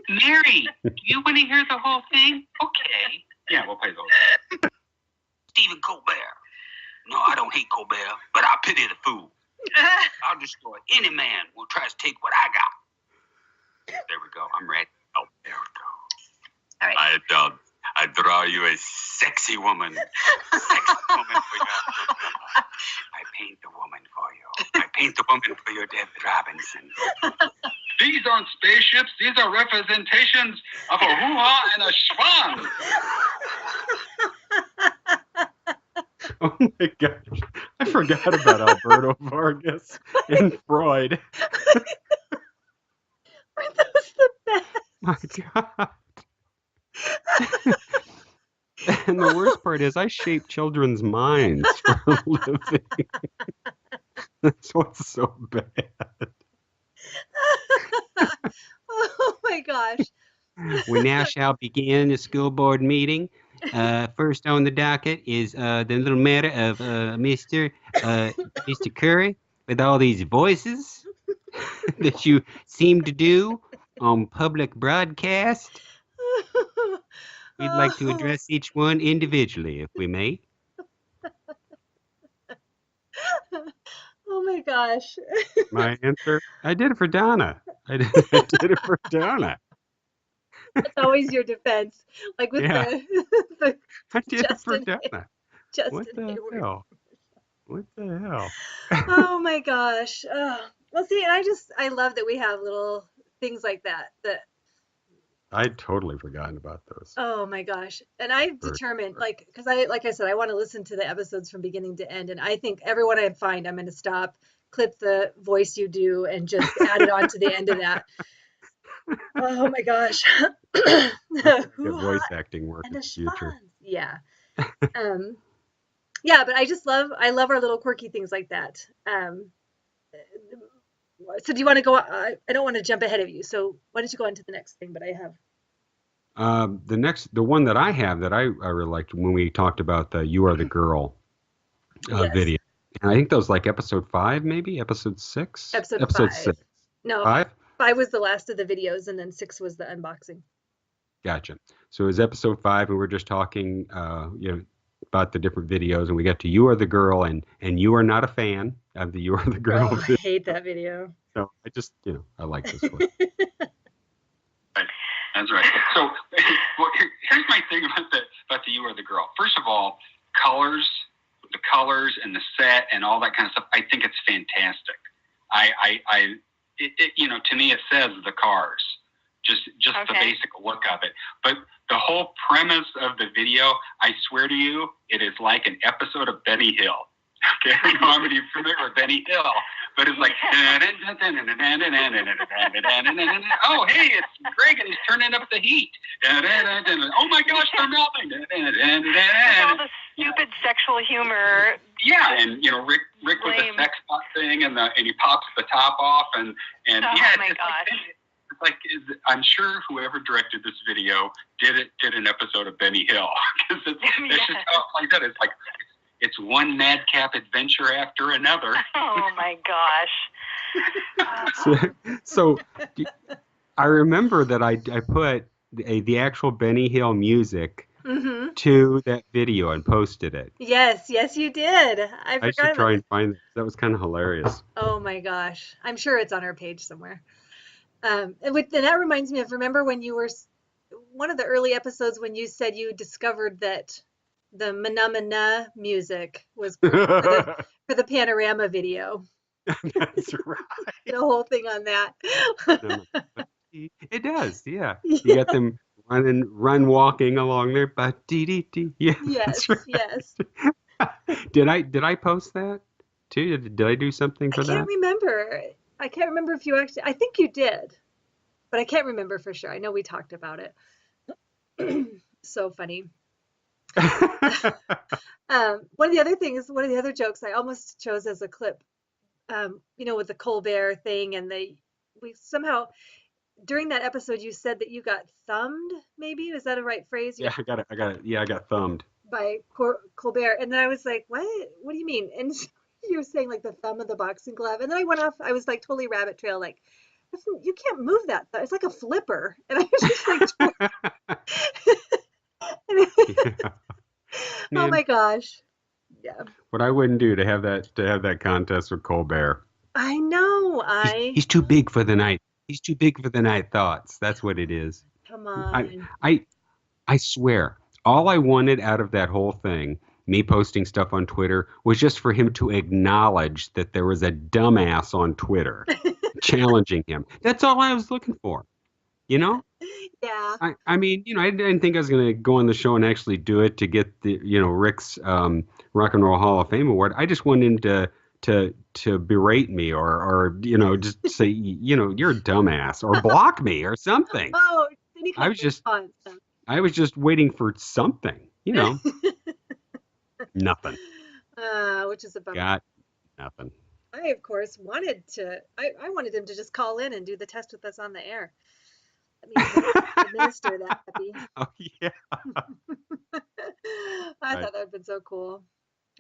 Mary, do you want to hear the whole thing? Okay. Yeah, we'll play those. Stephen Colbert. No, I don't hate Colbert, but I pity the fool. I'll destroy any man who tries to take what I got. There we go. I'm ready. Oh, there we go. All right. I draw you a sexy woman. Sexy woman for you. I paint the woman for you. I paint the woman for your Deb Robinson. These aren't spaceships. These are representations of a hoo-ha and a schwan. Oh my gosh. I forgot about Alberto Vargas and Freud. Aren't those the best? My God. And the worst part is I shape children's minds for a living. That's what's so bad. Oh my gosh. We now shall begin the school board meeting. First on the docket is the little matter of Mr. Curry with all these voices that you seem to do on public broadcast. We'd like to address each one individually, if we may. Oh my gosh. My answer, I did it for Donna. I did it for Donna. That's always your defense. Like with Yeah. the I did it for Justin- Donna. Justin What the Hayward. hell? What the hell? Oh my gosh. Well, see, and I love that we have little things like that. I'd totally forgotten about those. Oh my gosh. And I determined, because like I said, I want to listen to the episodes from beginning to end. And I think everyone I find, I'm going to stop, clip the voice you do, and just add it on to the end of that. Oh my gosh. Get voice acting work in And the the future. schwans. Yeah. Yeah, but I love our little quirky things like that. So do you want to go? I don't want to jump ahead of you. So why don't you go on to the next thing? But I have. The one that I have that I really liked when we talked about the "You Are the Girl" Yes, video, and I think that was like episode 5, maybe episode 6. episode Episode 5. 6. No, 5. 5 was the last of the videos, and then 6 was the unboxing. Gotcha. So it was episode 5, and we're just talking, about the different videos, and we got to "You Are the Girl," and you are not a fan of the "You Are the Girl" Oh, I video. hate that video. So I just, I like this one. Right. That's right. So, well, here's my thing about the "You Are the Girl." First of all, the colors and the set and all that kind of stuff. I think it's fantastic. To me, it says the Cars. Just Okay. the basic look of it. But the whole premise of the video, I swear to you, it is like an episode of Benny Hill. Okay, I don't know how many of you are familiar with Benny Hill, but it's like, oh, hey, it's Greg and he's turning up the heat. Oh my gosh, they're melting. It's all the stupid sexual humor. Yeah, and Rick with the Lame. sex bot thing, and he pops the top off, and Oh yeah, my it's gosh. like I'm sure whoever directed this video did an episode of Benny Hill, because that's just how it plays out. It's like it's one madcap adventure after another. Oh my gosh. So I remember that I put the actual Benny Hill music Mm-hmm. to that video and posted it. Yes, you did. I I forgot should about try that. and find it. That was kind of hilarious. Oh my gosh. I'm sure it's on our page somewhere. And that reminds me of, remember when you were, one of the early episodes when you said you discovered that the Mana music was for the panorama video. That's right. The whole thing on that. It does, yeah. You got them walking along there. Yeah, Yes, that's right. yes. Did I post that too? Did I do something for I can't that? remember. I can't remember if you actually, I think you did, but I can't remember for sure. I know we talked about it. So funny. One of the other jokes I almost chose as a clip, with the Colbert thing, and we somehow, during that episode, you said that you got thumbed, maybe? Was that a right phrase? Yeah, I got it. Yeah, I got thumbed. By Colbert. And then I was like, what? What do you mean? And you were saying like the thumb of the boxing glove. And then I went off, I was like totally rabbit trail, like, you can't move that. It's like a flipper. And I was just like, Yeah. oh Man, my gosh. Yeah. what I wouldn't do to have that contest with Colbert. I know. He's too big for the night. He's too big for the night thoughts. That's what it is. Come on. I swear, all I wanted out of that whole thing, me posting stuff on Twitter, was just for him to acknowledge that there was a dumbass on Twitter challenging him. That's all I was looking for. Yeah. I mean, I didn't think I was going to go on the show and actually do it to get the, Rick's Rock and Roll Hall of Fame award. I just wanted him to berate me or just say, you're a dumbass, or block me or something. Oh, any kind I was of just response. I was just waiting for something, nothing. Which is a bummer. Got nothing. I, of course, wanted I wanted him to just call in and do the test with us on the air. Let me administer that, puppy. Oh yeah. I thought that would have been so cool.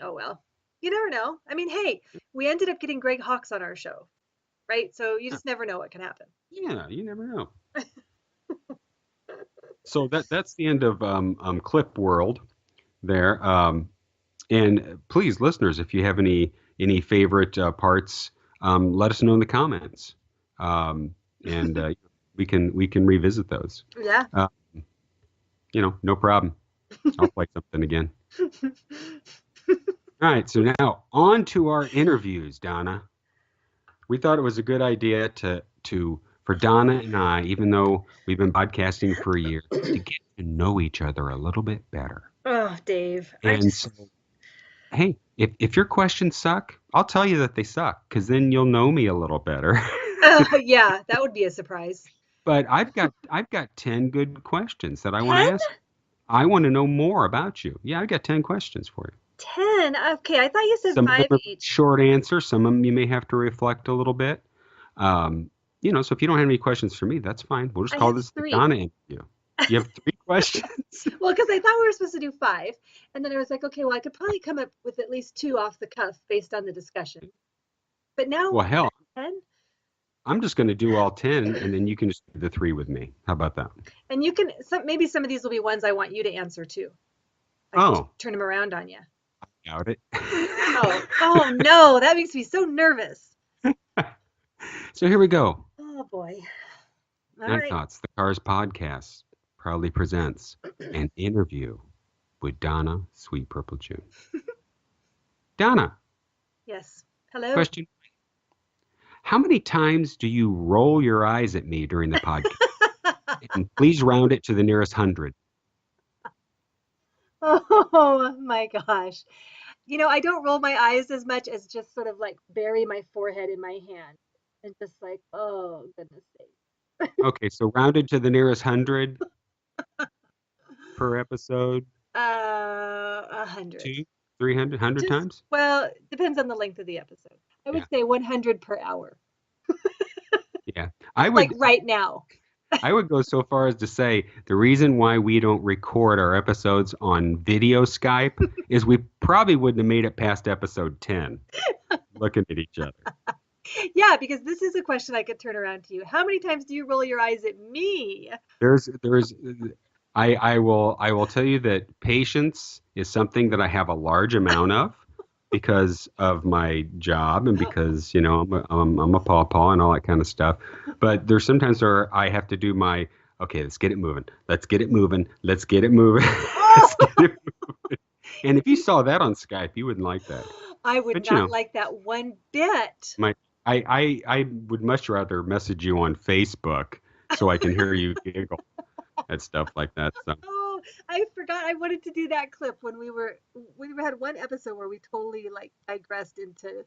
Oh well. You never know. I mean, hey, we ended up getting Greg Hawkes on our show, right? So you just never know what can happen. Yeah, you never know. So that's the end of Clip World there. And please, listeners, if you have any favorite parts, let us know in the comments. And we can revisit those. Yeah. No problem. I'll play something again. All right, so now on to our interviews, Donna. We thought it was a good idea for Donna and I, even though we've been podcasting for a year, to get to know each other a little bit better. Oh, Dave. So, hey, if your questions suck, I'll tell you that they suck, because then you'll know me a little better. Yeah, that would be a surprise. But I've got 10 good questions that I want to ask. I want to know more about you. Yeah, I got 10 questions for you. 10? Okay, I thought you said Some of 5 them are each. short answers. Some of them you may have to reflect a little bit. So if you don't have any questions for me, that's fine. We'll just I call have this the 3. Donna interview. You have 3 questions? Well, because I thought we were supposed to do 5, and then I was like, okay, well, I could probably come up with at least 2 off the cuff based on the discussion. But now Well, hell, 10, I'm just going to do all 10, and then you can just do the 3 with me. How about that? and you can maybe some of these will be ones I want you to answer too. I can Oh, turn them around on you. doubt it. Oh no, that makes me so nervous. So here we go. Oh boy. All Night right. Thoughts, the Cars Podcast, proudly presents an interview with Donna, Sweet Purple June. Donna, Yes. Hello. question. How many times do you roll your eyes at me during the podcast? And please round it to the nearest 100. Oh my gosh. I don't roll my eyes as much as just sort of like bury my forehead in my hand and just like, oh goodness sake. Okay, so rounded to the nearest 100 per episode, 100. 200, 300, 100 Just, times? well, depends on the length of the episode. I would Yeah, say 100 per hour, yeah. I like would right now. I would go so far as to say the reason why we don't record our episodes on video Skype is we probably wouldn't have made it past episode 10 looking at each other. Yeah, because this is a question I could turn around to you. How many times do you roll your eyes at me? I will tell you that patience is something that I have a large amount of because of my job and because I'm a pawpaw and all that kind of stuff. But there's sometimes where I have to do my okay. Let's get it moving. Let's get it moving. Let's get it moving. Let's get it moving. And if you saw that on Skype, you wouldn't like that. I would But not like that one bit. I would much rather message you on Facebook so I can hear you giggle at stuff like that. So. Oh, I forgot I wanted to do that clip when we had one episode where we totally like digressed into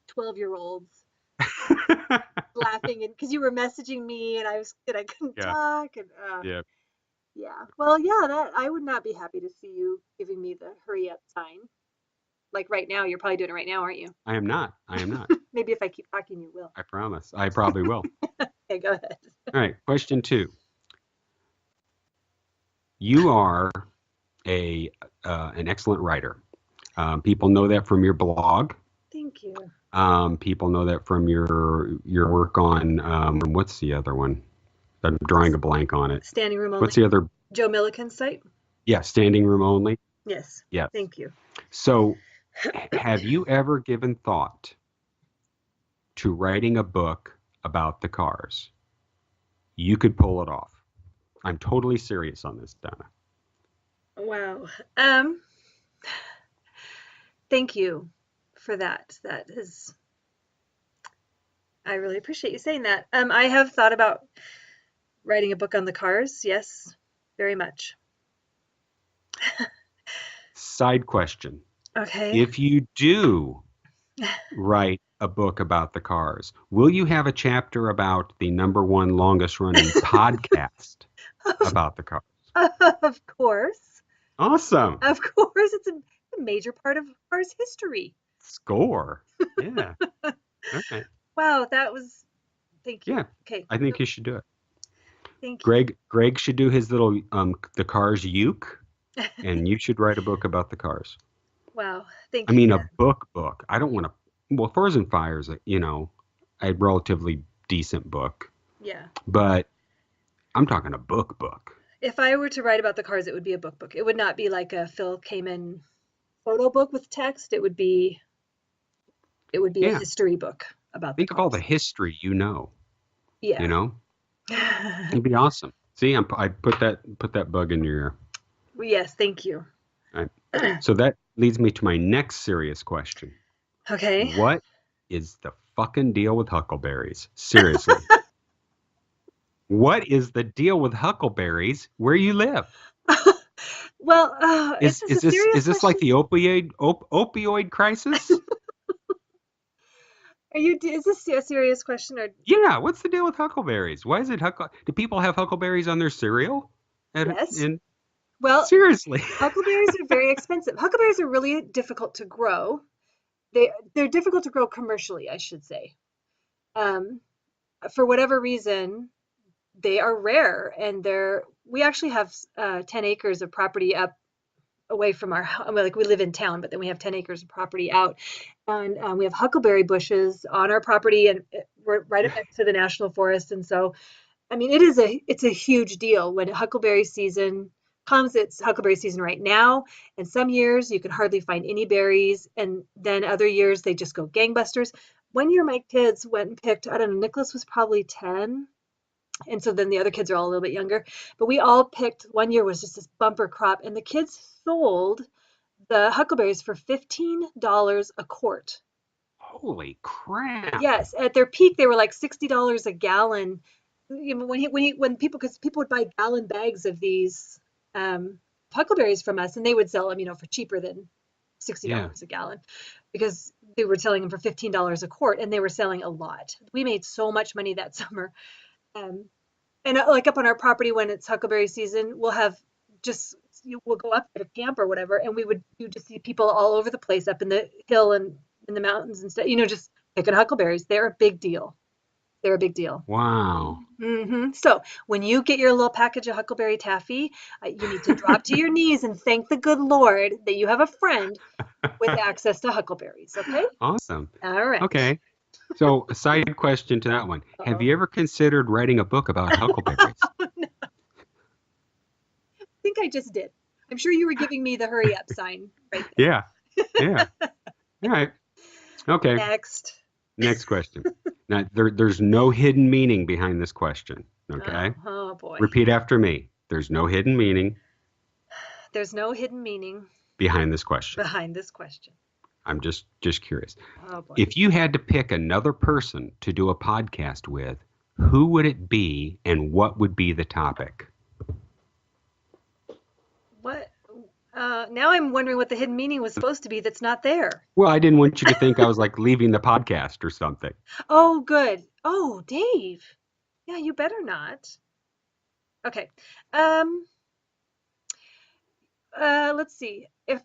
12-year-olds laughing and because you were messaging me and I couldn't Yeah. talk and Yeah. yeah. Well, yeah, that I would not be happy to see you giving me the hurry up sign. Like right now, you're probably doing it right now, aren't you? I am not. Maybe if I keep talking, you will. I promise. I probably will. Okay, go ahead. All right. Question 2. You are an excellent writer. People know that from your blog. Thank you. People know that from your work on what's the other one? I'm drawing a blank on it. Standing room only. What's the other? Joe Milliken's site? Yeah, standing room only. Yes. Yes. Thank you. So, have you ever given thought to writing a book about the cars? You could pull it off. I'm totally serious on this, Donna. Wow. Thank you for that. That is, I really appreciate you saying that. I have thought about writing a book on the cars. Yes, very much. Side question. Okay. If you do write a book about the cars, will you have a chapter about the #1 longest running podcast about the cars? Of course. Awesome. Of course. It's a major part of cars history. Score. Yeah. Okay. Wow, that was, thank you. Yeah. Okay. I think you should do it. Thank you. Greg should do his little the cars uke, and you should write a book about the cars. Wow, thank I you. mean, for a book. I don't want to. Well, Forest and Fire is a relatively decent book, that. Yeah. but I'm talking a book. If I were to write about the cars, it would be a book. It would not be like a Phil Kamen photo book with text. It would be Yeah. a history book about the Think of all the cars. history you know. Yeah. You know, it'd be awesome. See, I put that bug in your ear. Yes, thank you. Right. So that leads me to my next serious question. Okay. What is the fucking deal with huckleberries? Seriously. What is the deal with huckleberries where you live? Well, Is it's a serious this like the opioid crisis? Is this a serious question or? Yeah, what's the deal with huckleberries? Why is it do people have huckleberries on their cereal? Yes. Well, Seriously. huckleberries are very expensive. Huckleberries are really difficult to grow. They're difficult to grow commercially, I should say. Um, for whatever reason, they are rare, and we actually have 10 acres of property up away from like we live in town, but then we have 10 acres of property out, and we have huckleberry bushes on our property, and we're right up next to the national forest. And so, I mean, it's a huge deal when huckleberry season comes. It's huckleberry season right now, and some years you can hardly find any berries, and then other years they just go gangbusters. One year my kids went and picked, I don't know, Nicholas was probably 10, and so then the other kids are all a little bit younger, but we all picked. One year was just this bumper crop, and the kids sold the huckleberries for $15 a quart. Holy crap. Yes, at their peak they were like $60 a gallon. You know, when people, because people would buy gallon bags of these huckleberries from us, and they would sell them, for cheaper than $60 a gallon, because they were selling them for $15 a quart, and they were selling a lot. We made so much money that summer. And like up on our property when it's huckleberry season, we'll go up at a camp or whatever, and you just see people all over the place up in the hill and in the mountains and stuff, just picking huckleberries. They're a big deal. They're a big deal. Wow. So when you get your little package of huckleberry taffy, you need to drop to your knees and thank the good Lord that you have a friend with access to huckleberries. Okay? Awesome. All right. Okay. So a side question to that one. Have you ever considered writing a book about huckleberries? Oh, no. I think I just did. I'm sure you were giving me the hurry up sign right there. Yeah. All right. Okay. Next question. Now, there's no hidden meaning behind this question. Okay. Oh boy. Repeat after me. There's no hidden meaning. There's no hidden meaning behind this question. I'm just curious. Oh boy. If you had to pick another person to do a podcast with, who would it be, and what would be the topic? What? Now I'm wondering what the hidden meaning was supposed to be that's not there. Well, I didn't want you to think I was like leaving the podcast or something. Oh, good. Oh, Dave. Yeah, you better not. Okay. Let's see. If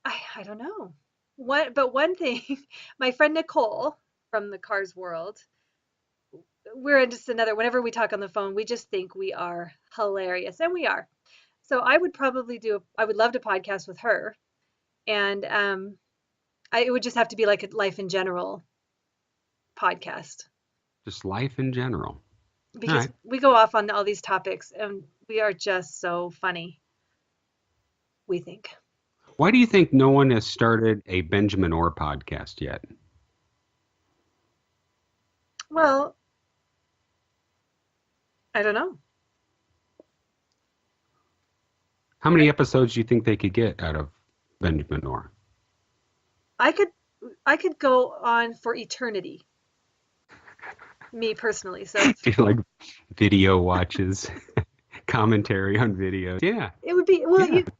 I don't know. One thing, my friend Nicole from the Cars World, we're in just whenever we talk on the phone, we just think we are hilarious, and we are. So I would love to podcast with her, and it would just have to be like a life in general podcast. Just life in general. Because we go off on all these topics, and we are just so funny, we think. Why do you think no one has started a Benjamin Orr podcast yet? Well, I don't know. How many episodes do you think they could get out of Benjamin Orr? I could go on for eternity. Me personally. So do you like video watches, commentary on videos? Yeah. It would be,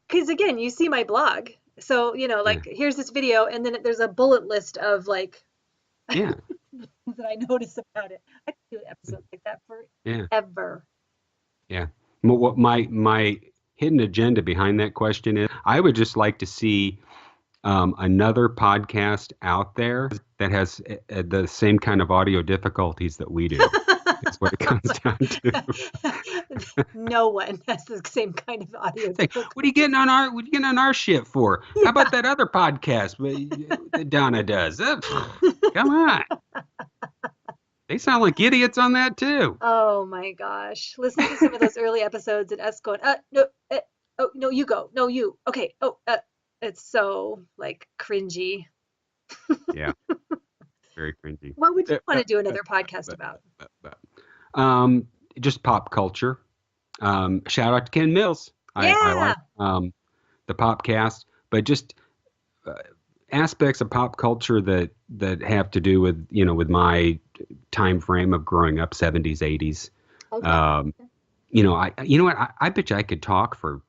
because again, you see my blog. So, here's this video, and then there's a bullet list of that I notice about it. I could do episodes like that forever. Yeah. What my hidden agenda behind that question is, I would just like to see another podcast out there that has the same kind of audio difficulties that we do. That's what it comes down to. No one has the same kind of audio. What are you getting on our shit for? Yeah. How about that other podcast that Donna does? Come on. They sound like idiots on that too. Oh my gosh. Listen to some of those early episodes and us going, no, you go. No, you. Okay. It's so cringy. Yeah. Very cringy. What would you want to do another podcast about? Just pop culture. Shout out to Ken Mills. I like the Popcast, but just aspects of pop culture that have to do with with my time frame of growing up, 70s, 80s. Okay. I bet you I could talk for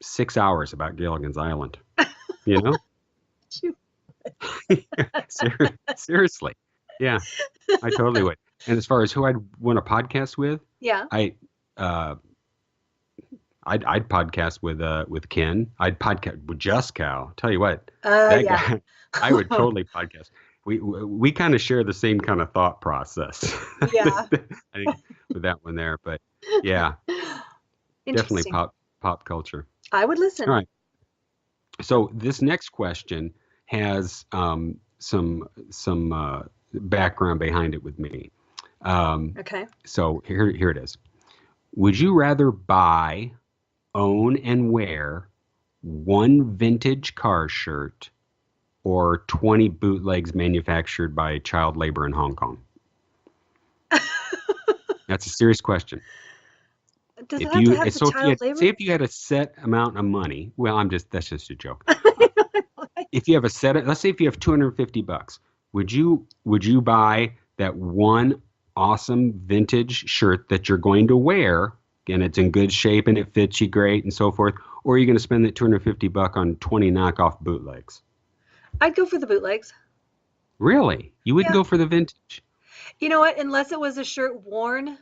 6 hours about Gilligan's Island. Seriously. Yeah, I totally would. And as far as who I'd want to podcast with, yeah, I I'd podcast with Ken. I'd podcast with Just Cal. Tell you what, that Yeah. guy, I would totally podcast. We kind of share the same kind of thought process. Yeah. I think with that one there, but yeah, definitely Interesting. pop culture. I would listen. All right. So this next question has some background behind it with me. Okay. So here it is. Would you rather buy, own, and wear one vintage car shirt or 20 bootlegs manufactured by child labor in Hong Kong? That's a serious question. Does it If have to you have the so if you child had, labor? say if you had a set amount of money, well, that's just a joke. If you have let's say if you have $250, would you buy that one awesome vintage shirt that you're going to wear and it's in good shape and it fits you great and so forth, or are you going to spend that $250 on 20 knockoff bootlegs? I'd go for the bootlegs. Really? You wouldn't Yeah. go for the vintage? You know what? Unless it was a shirt worn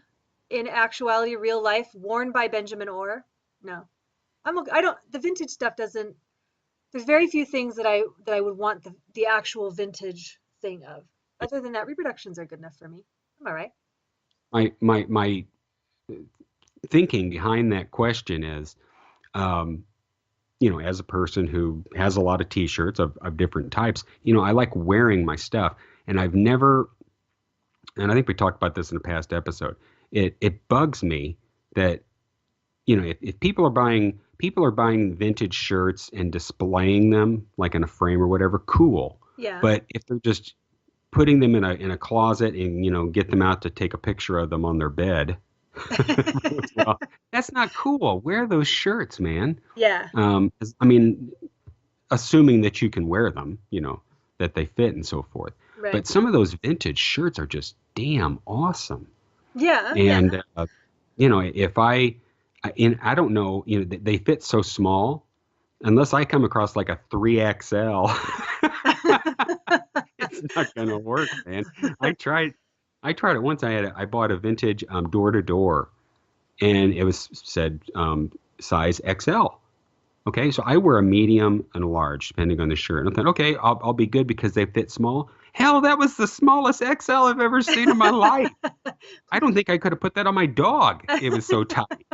in actuality, real life, worn by Benjamin Orr. No, I don't. The vintage stuff doesn't. There's very few things that I would want the actual vintage thing of. Other than that, reproductions are good enough for me. I'm all right. My thinking behind that question is, as a person who has a lot of T-shirts of different types, I like wearing my stuff, and I've never, and I think we talked about this in a past episode. It bugs me that, if people are buying vintage shirts and displaying them like in a frame or whatever, cool. Yeah. But if they're just putting them in a closet and get them out to take a picture of them on their bed, well, that's not cool. Wear those shirts, man. Yeah. I mean, assuming that you can wear them, that they fit and so forth. Right. But some of those vintage shirts are just damn awesome. Yeah. And if I don't know, they fit so small. Unless I come across like a 3XL, it's not gonna work, man. I tried it once. I bought a vintage door to door, and it was said size XL. Okay, so I wear a medium and a large depending on the shirt. And I thought, okay, I'll be good because they fit small. Hell, that was the smallest XL I've ever seen in my life. I don't think I could have put that on my dog. It was so tight.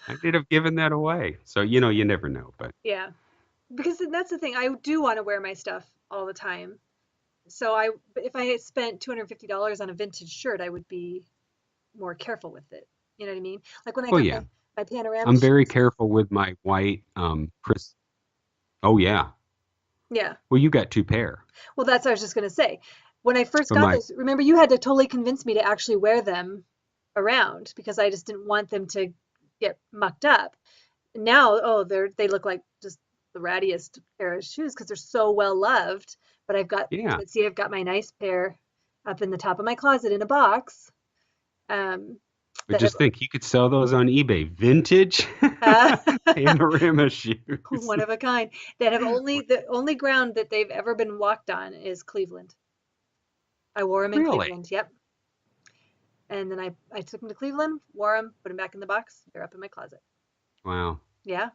I did have given that away. So, you never know. But Yeah. Because that's the thing. I do want to wear my stuff all the time. So if I had spent $250 on a vintage shirt, I would be more careful with it. You know what I mean? Like when I got my panorama I'm very shirts. careful with my white Chris. Oh yeah. Yeah. Well, you got two pair. Well, that's what I was just gonna say. When I first So got those, remember you had to totally convince me to actually wear them around because I just didn't want them to get mucked up. Now, they look like just the rattiest pair of shoes because they're so well loved. But I've got my nice pair up in the top of my closet in a box. But just think, you could sell those on eBay. Vintage panorama shoes. One of a kind. That have the only ground that they've ever been walked on is Cleveland. I wore them in Cleveland. Yep. And then I took them to Cleveland, wore them, put them back in the box. They're up in my closet. Wow. Yeah.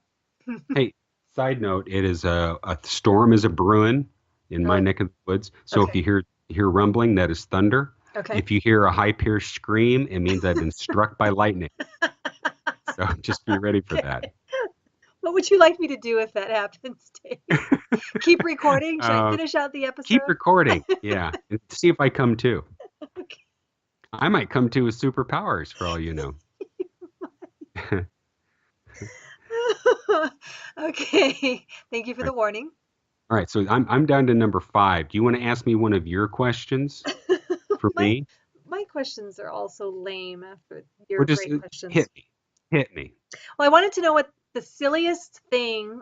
Hey, side note, it is a storm is a brewing in my neck of the woods. So if you hear rumbling, that is thunder. Okay. If you hear a high-pitched scream, it means I've been struck by lightning. So just be ready for that. What would you like me to do if that happens, Dave? Keep recording? Should I finish out the episode? Keep recording, yeah. And see if I come to. Okay. I might come to with superpowers for all you know. Okay. Thank you for the warning. All right, so I'm down to number 5. Do you want to ask me one of your questions for me? My questions are also lame after your great questions. Hit me. Well, I wanted to know what the silliest thing,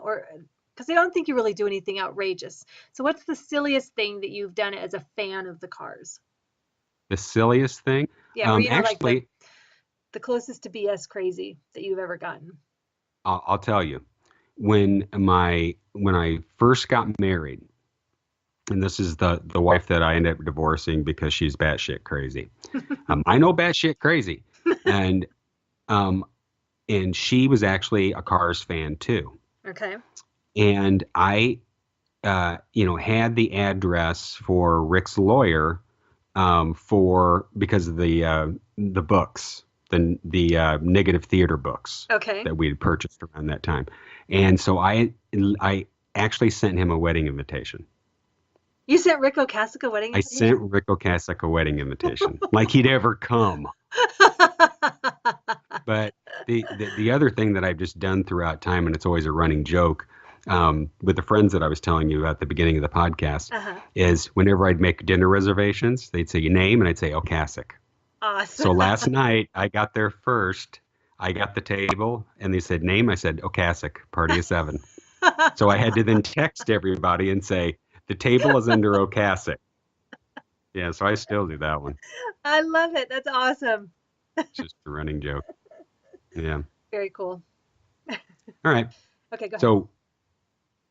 because I don't think you really do anything outrageous. So what's the silliest thing that you've done as a fan of the cars? The silliest thing? Yeah, where actually, like the closest to BS crazy that you've ever gotten. I'll tell you. When I first got married, and this is the wife that I ended up divorcing because she's batshit crazy. I know batshit crazy, and and she was actually a Cars fan too. Okay. And I, had the address for Rick's lawyer, because of the books, the negative theater books Okay. that we had purchased around that time, and so I actually sent him a wedding invitation. You sent Rick Ocasek a wedding I invitation? sent Rick Ocasek a wedding invitation, like he'd ever come. But the other thing that I've just done throughout time, and it's always a running joke, with the friends that I was telling you at the beginning of the podcast, is whenever I'd make dinner reservations, they'd say your name, and I'd say Ocasek. Awesome. So last night I got there first. I got the table, and they said name. I said Ocasek, party of 7. So I had to then text everybody and say the table is under Ocasek. Yeah, so I still do that one. I love it. That's awesome. It's just a running joke. Yeah. Very cool. All right. Okay, go ahead. So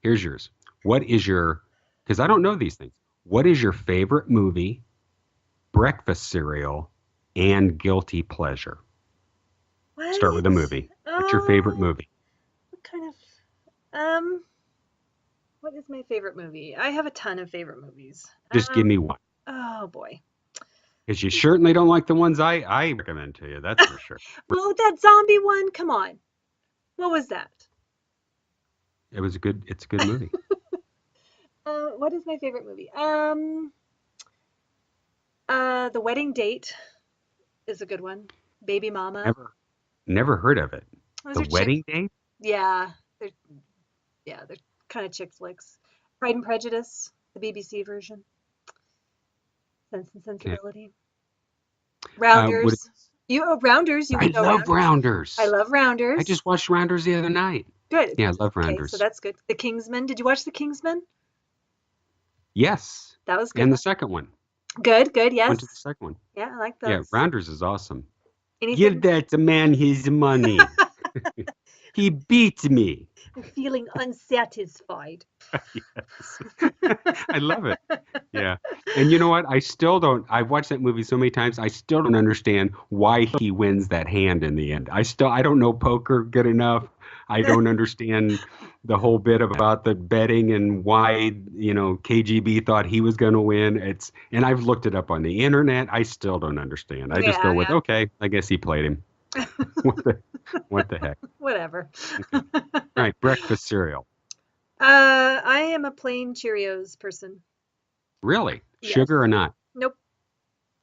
here's yours. What is your, because I don't know these things, what is your favorite movie, breakfast cereal, and guilty pleasure? What? Start with a movie. What's your favorite movie? What kind of, what is my favorite movie? I have a ton of favorite movies. Just give me one. Oh, boy. Because you certainly don't like the ones I recommend to you, that's for sure. Well, that zombie one, come on. What was that? It's a good movie. What is my favorite movie? The Wedding Date is a good one. Baby Mama. Never heard of it. Those The are Wedding Date? Yeah. They're kind of chick flicks. Pride and Prejudice, the BBC version. Sense and Sensibility. Rounders. Rounders. I love Rounders. I love Rounders. I just watched Rounders the other night. Good. Yeah, I love Rounders. Okay, so that's good. The Kingsman. Did you watch The Kingsman? Yes. That was good. And the second one. Good, yes. Went to the second one. Yeah, I like those. Yeah, Rounders is awesome. Anything? Give that man his money. He beat me. I'm feeling unsatisfied. Yes. I love it. Yeah. And you know what? I've watched that movie so many times, I still don't understand why he wins that hand in the end. I don't know poker good enough. I don't understand the whole bit about the betting and why, KGB thought he was going to win. And I've looked it up on the internet. I still don't understand. I just go with, okay, I guess he played him. What the heck? Whatever. Okay. All right, breakfast cereal. I am a plain Cheerios person. Really? Yes. Sugar or not? Nope.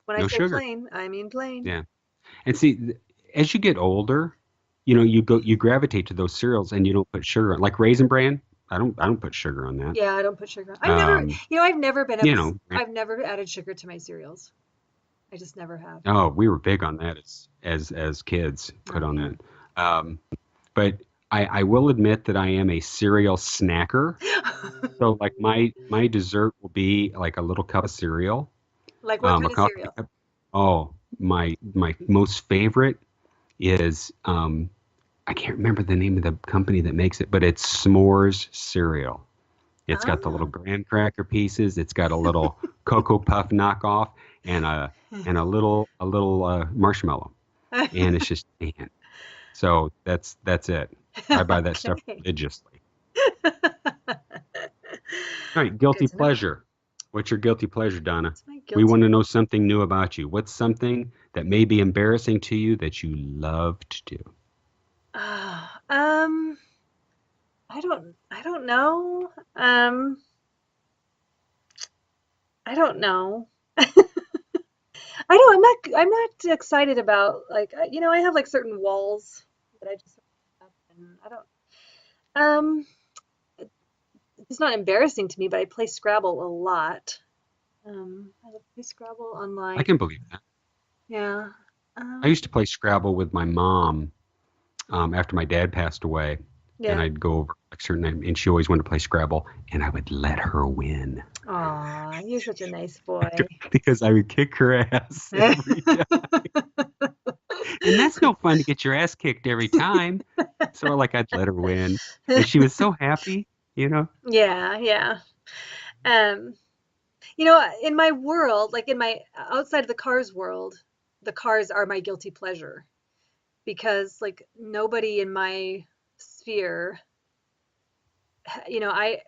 When I say sugar. plain, I mean plain. Yeah. And see, as you get older, you gravitate to those cereals and you don't put sugar on. Like Raisin Bran, I don't put sugar on that. Yeah, I don't put sugar. I've never added sugar to my cereals. I just never have. Oh, we were big on that as kids, put on that. But I will admit that I am a cereal snacker. So like my dessert will be like a little cup of cereal. Like what kind of cereal? Oh, my most favorite is I can't remember the name of the company that makes it, but it's S'mores cereal. It's got the little graham cracker pieces. It's got a little Cocoa Puff knockoff and a little marshmallow, and it's just man. So that's it. I buy that stuff religiously. All right, guilty pleasure. What's your guilty pleasure, Donna? We want to know something new about you. What's something that may be embarrassing to you that you love to do? I don't know. I don't know. I'm not excited about I have like certain walls that I just have and it's not embarrassing to me, but I play Scrabble a lot. I play Scrabble online. I can believe that. Yeah. I used to play Scrabble with my mom after my dad passed away. Yeah. And I'd go over like certain and she always wanted to play Scrabble, and I would let her win. Aw, you're such a nice boy. Because I would kick her ass every time. And that's no fun to get your ass kicked every time. So like I'd let her win. And she was so happy, Yeah. In my world, like in my outside of the Cars world, the Cars are my guilty pleasure. because like nobody in my sphere, I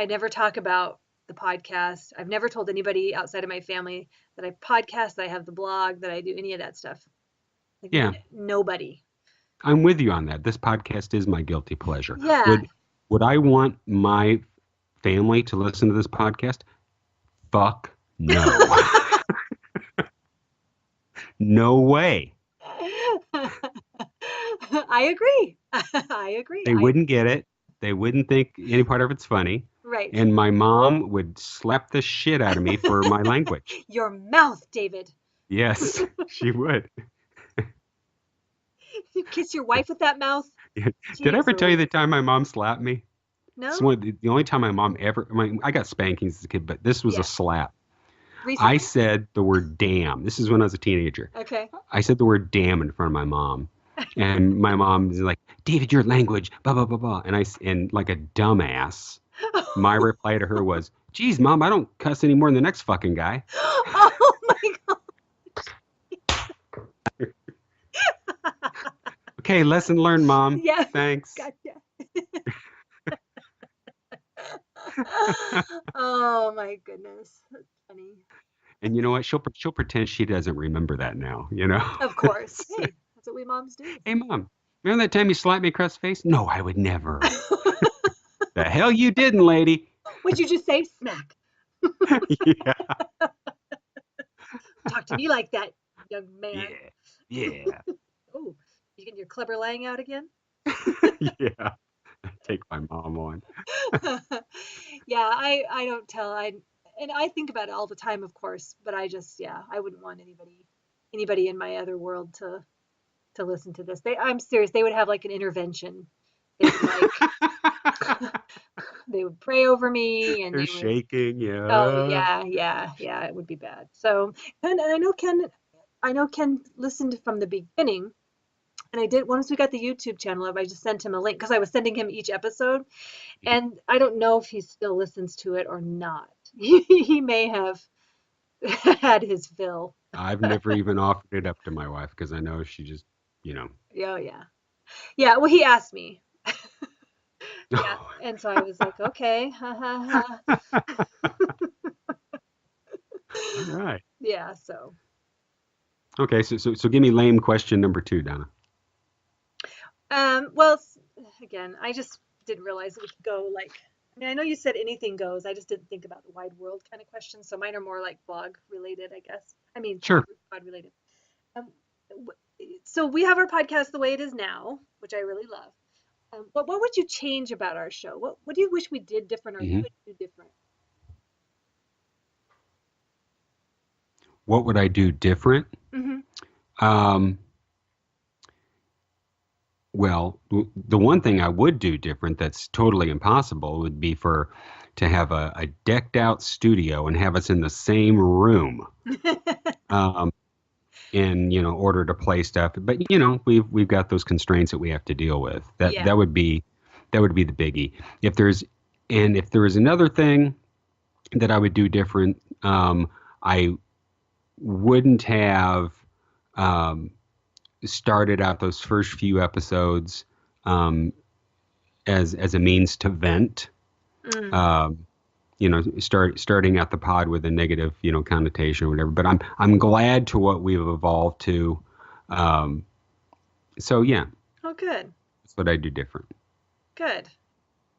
never talk about the podcast. I've never told anybody outside of my family that I podcast, that I have the blog, that I do any of that stuff. Like Yeah. nobody. I'm with you on that. This podcast is my guilty pleasure. Yeah. Would I want my family to listen to this podcast? Fuck no. No way. I agree. I agree. They wouldn't get it. They wouldn't think any part of it's funny. Right. And my mom would slap the shit out of me for my language. Your mouth, David. Yes, she would. You kiss your wife with that mouth? Did I ever tell you the time my mom slapped me? No. It's the only time my mom ever. I got spankings as a kid, but this was a slap. Recently? I said the word damn. This is when I was a teenager. Okay. I said the word damn in front of my mom. And my mom was like, David, your language, blah, blah, blah, blah. And like a dumbass, my reply to her was, geez, Mom, I don't cuss any more than the next fucking guy. Oh, my God. Okay, lesson learned, Mom. Yeah. Thanks. Gotcha. Oh, my goodness. That's funny. And you know what? She'll pretend she doesn't remember that now, you know? Of course. Hey, that's what we moms do. Hey, Mom, remember that time you slapped me across the face? No, I would never. The hell you didn't, lady. What'd you just say? Smack. Yeah. Talk to me like that, young man. Yeah. Oh, you getting your clever lying out again? Yeah. Take my mom on. Yeah, I don't tell. And I think about it all the time, of course, but I wouldn't want anybody in my other world to listen to this. I'm serious. They would have like an intervention. They would they would pray over me, and They're shaking. Yeah. Oh yeah, it would be bad. So, and I know Ken listened from the beginning, and I did once we got the YouTube channel up. I just sent him a link because I was sending him each episode, and I don't know if he still listens to it or not. He may have had his fill. I've never even offered it up to my wife because I know she just, Oh yeah. Well, he asked me. Yeah, and so I was like, okay, All right. Yeah, so. Okay, so give me lame question number 2, Donna. Well, again, I just didn't realize we could go like. I mean, I know you said anything goes. I just didn't think about the wide world kind of questions. So mine are more like blog related, I guess. I mean, sure, pod related. So we have our podcast the way it is now, which I really love. But what would you change about our show? What do you wish we did different, or you would do different? What would I do different? Well, the one thing I would do different that's totally impossible would be to have a decked out studio and have us in the same room in order to play stuff. But we've got those constraints that we have to deal with. That would be the biggie. If there's another thing that I would do different, I wouldn't have started out those first few episodes as a means to vent. Starting out the pod with a negative connotation or whatever. But I'm glad to what we've evolved to. So yeah. Oh, good. That's what I do different. Good.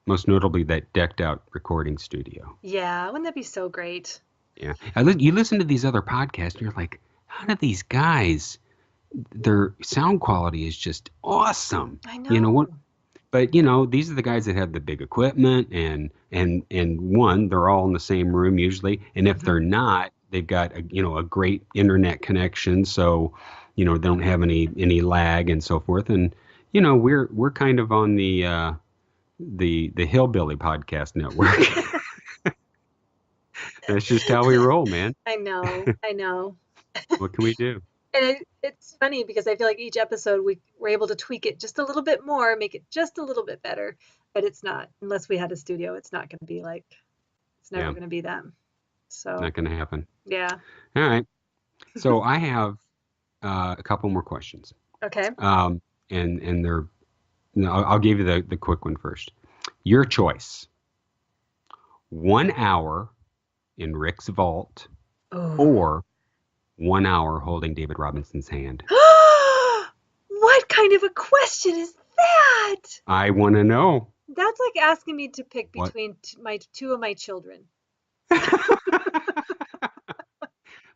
Most notably that decked out recording studio. Yeah, wouldn't that be so great? Yeah. You listen to these other podcasts and you're like, how do these guys, their sound quality is just awesome. I know. You know what? But these are the guys that have the big equipment and one, they're all in the same room usually. And if they're not, they've got a great internet connection. So, they don't have any lag and so forth. And, we're kind of on the Hillbilly Podcast Network. That's just how we roll, man. I know. What can we do? And it's funny because I feel like each episode we're able to tweak it just a little bit more, make it just a little bit better. But it's not, unless we had a studio, it's not going to be like, it's never going to be that. So not going to happen. Yeah. All right. So I have a couple more questions. Okay. And they're. No, I'll give you the quick one first. Your choice. 1 hour in Rick's vault, Oh. or 1 hour holding David Robinson's hand. What kind of a question is that? I want to know. That's like asking me to pick What? between two of my children.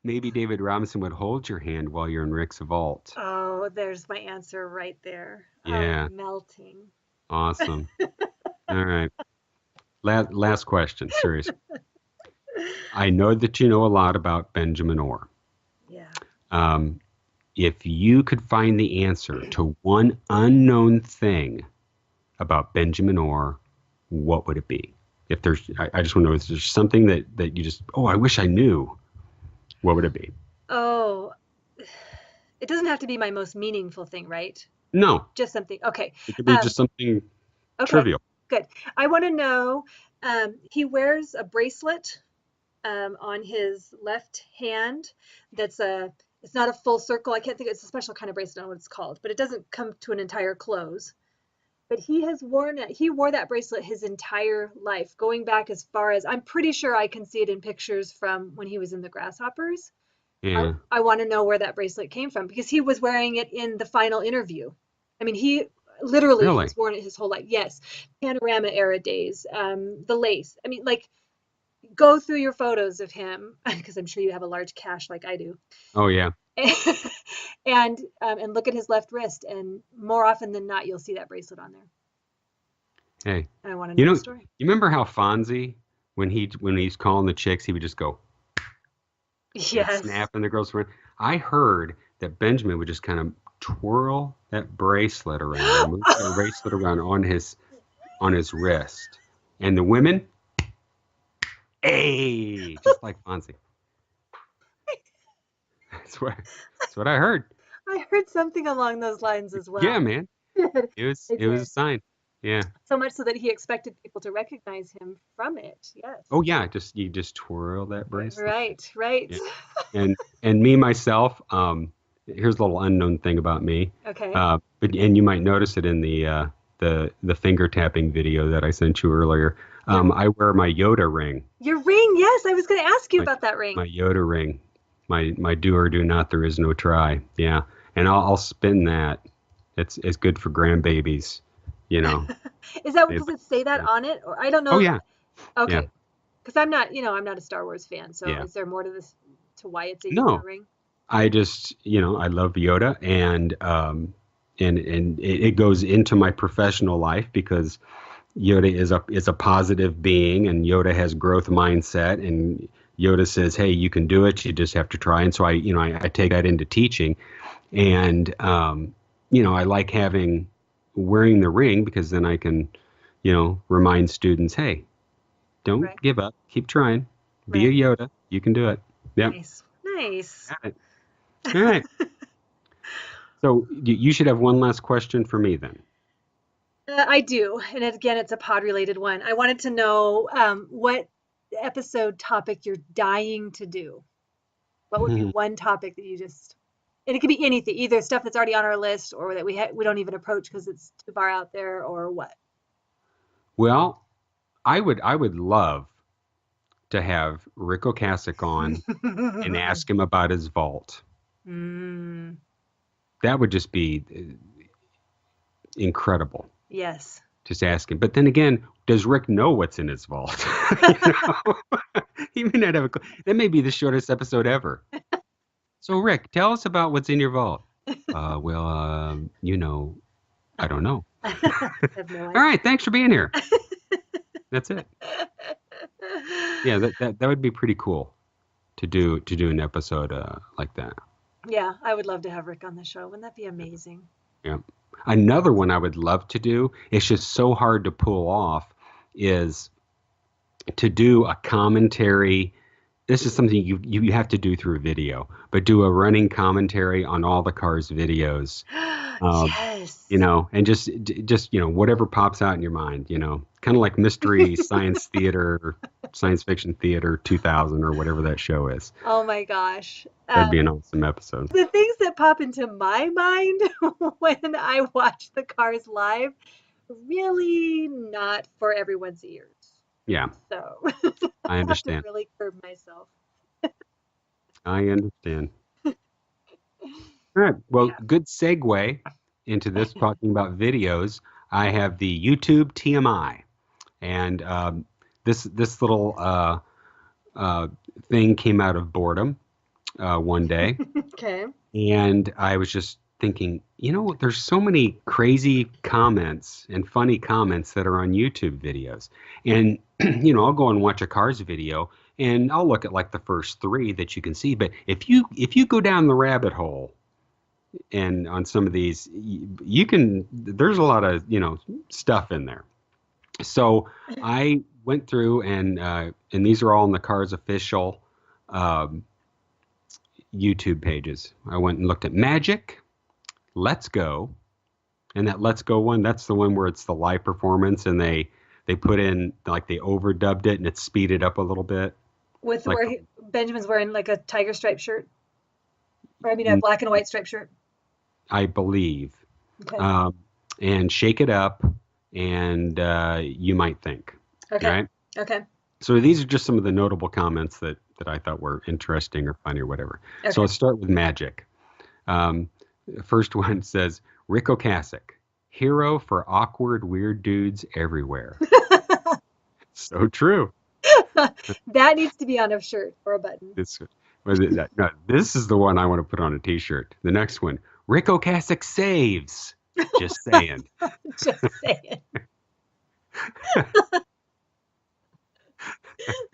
Maybe David Robinson would hold your hand while you're in Rick's vault. Oh, there's my answer right there. Yeah. Oh, melting. Awesome. All right. Last question, seriously. I know that you know a lot about Benjamin Orr. Yeah. If you could find the answer to one unknown thing about Benjamin Orr, what would it be? If there's, I just want to know, is there something that you just, I wish I knew, what would it be? Oh, it doesn't have to be my most meaningful thing, right? No. Just something. Okay. It could be just something trivial. Good. I want to know, he wears a bracelet on his left hand it's not a full circle. I can't think, it's a special kind of bracelet, I don't know what it's called, but it doesn't come to an entire close. But he wore that bracelet his entire life, going back as far as, I'm pretty sure I can see it in pictures from when he was in the Grasshoppers. Yeah. I want to know where that bracelet came from, because he was wearing it in the final interview. I mean, he literally has worn it his whole life. Yes. Panorama era days, the lace. I mean, like, go through your photos of him, because I'm sure you have a large cache like I do. Oh, yeah. And look at his left wrist, and more often than not, you'll see that bracelet on there. Hey, and I want to know the story. You remember how Fonzie, when he's calling the chicks, he would just go, yes, snap in the girl's front. I heard that Benjamin would just kind of twirl that bracelet around, move that bracelet around on his wrist, and the women, hey, just like Fonzie. That's what I heard. I heard something along those lines as well. Yeah, man. It was a sign. Yeah. So much so that he expected people to recognize him from it. Yes. Oh yeah, you just twirl that bracelet. Right. Yeah. And me myself, here's a little unknown thing about me. Okay. And you might notice it in the finger tapping video that I sent you earlier. I wear my Yoda ring. Your ring, yes. I was going to ask you about that ring. My Yoda ring. My do or do not, there is no try. Yeah. And I'll spin that. It's good for grandbabies, you know. Does it say that on it? Or I don't know. Oh yeah. Okay. Because I'm not a Star Wars fan. So is there more to this, to why it's a Yoda ring? I just, I love Yoda, and it goes into my professional life because Yoda is a positive being, and Yoda has growth mindset, and Yoda says, hey, you can do it. You just have to try. And so I take that into teaching. And, I like wearing the ring, because then I can, remind students, hey, don't give up. Keep trying. Be a Yoda. You can do it. Yep. Nice. Got it. All right. So you should have one last question for me then. I do. And again, it's a pod related one. I wanted to know what episode topic you're dying to do. What would be one topic that you just, and it could be anything, either stuff that's already on our list or that we don't even approach because it's too far out there, or what? Well, I would love to have Rick Ocasek on and ask him about his vault. That would just be incredible. Yes. Just ask him. But then again, does Rick know what's in his vault? He may not have a clue. That may be the shortest episode ever. So Rick, tell us about what's in your vault. I don't know. I have no idea. All right, thanks for being here. That's it. Yeah, that would be pretty cool to do an episode like that. Yeah, I would love to have Rick on the show. Wouldn't that be amazing? Yeah. Another one I would love to do, it's just so hard to pull off, is to do a commentary this is something you have to do through video, but do a running commentary on all the Cars videos. Yes. And just whatever pops out in your mind, kind of like Mystery Science Theater, Science Fiction Theater 2000 or whatever that show is. Oh my gosh. That'd be an awesome episode. The things that pop into my mind when I watch the Cars live, really not for everyone's ears. Yeah. So I understand. have to really curb myself. I understand. All right. Well, good segue into this talking about videos. I have the YouTube TMI, and this little thing came out of boredom one day. Okay. And I was just thinking, there's so many crazy comments and funny comments that are on YouTube videos. And, I'll go and watch a Cars video and I'll look at like the first 3 that you can see. But if you go down the rabbit hole and on some of these, there's a lot of, stuff in there. So I went through and these are all in the Cars official YouTube pages. I went and looked at Magic, Let's Go, and that Let's Go one, that's the one where it's the live performance and they put in, like, they overdubbed it and it's speeded up a little bit. With where Benjamin's wearing like a tiger striped shirt? Or I mean a black and white striped shirt? I believe. Okay. And Shake It Up and You Might Think. Okay. Right? Okay. So these are just some of the notable comments that I thought were interesting or funny or whatever. Okay. So let's start with Magic. The first one says, Rick Ocasek, hero for awkward, weird dudes everywhere. So true. That needs to be on a shirt or a button. This is the one I want to put on a t-shirt. The next one, Rick Ocasek saves. Just saying. Just saying.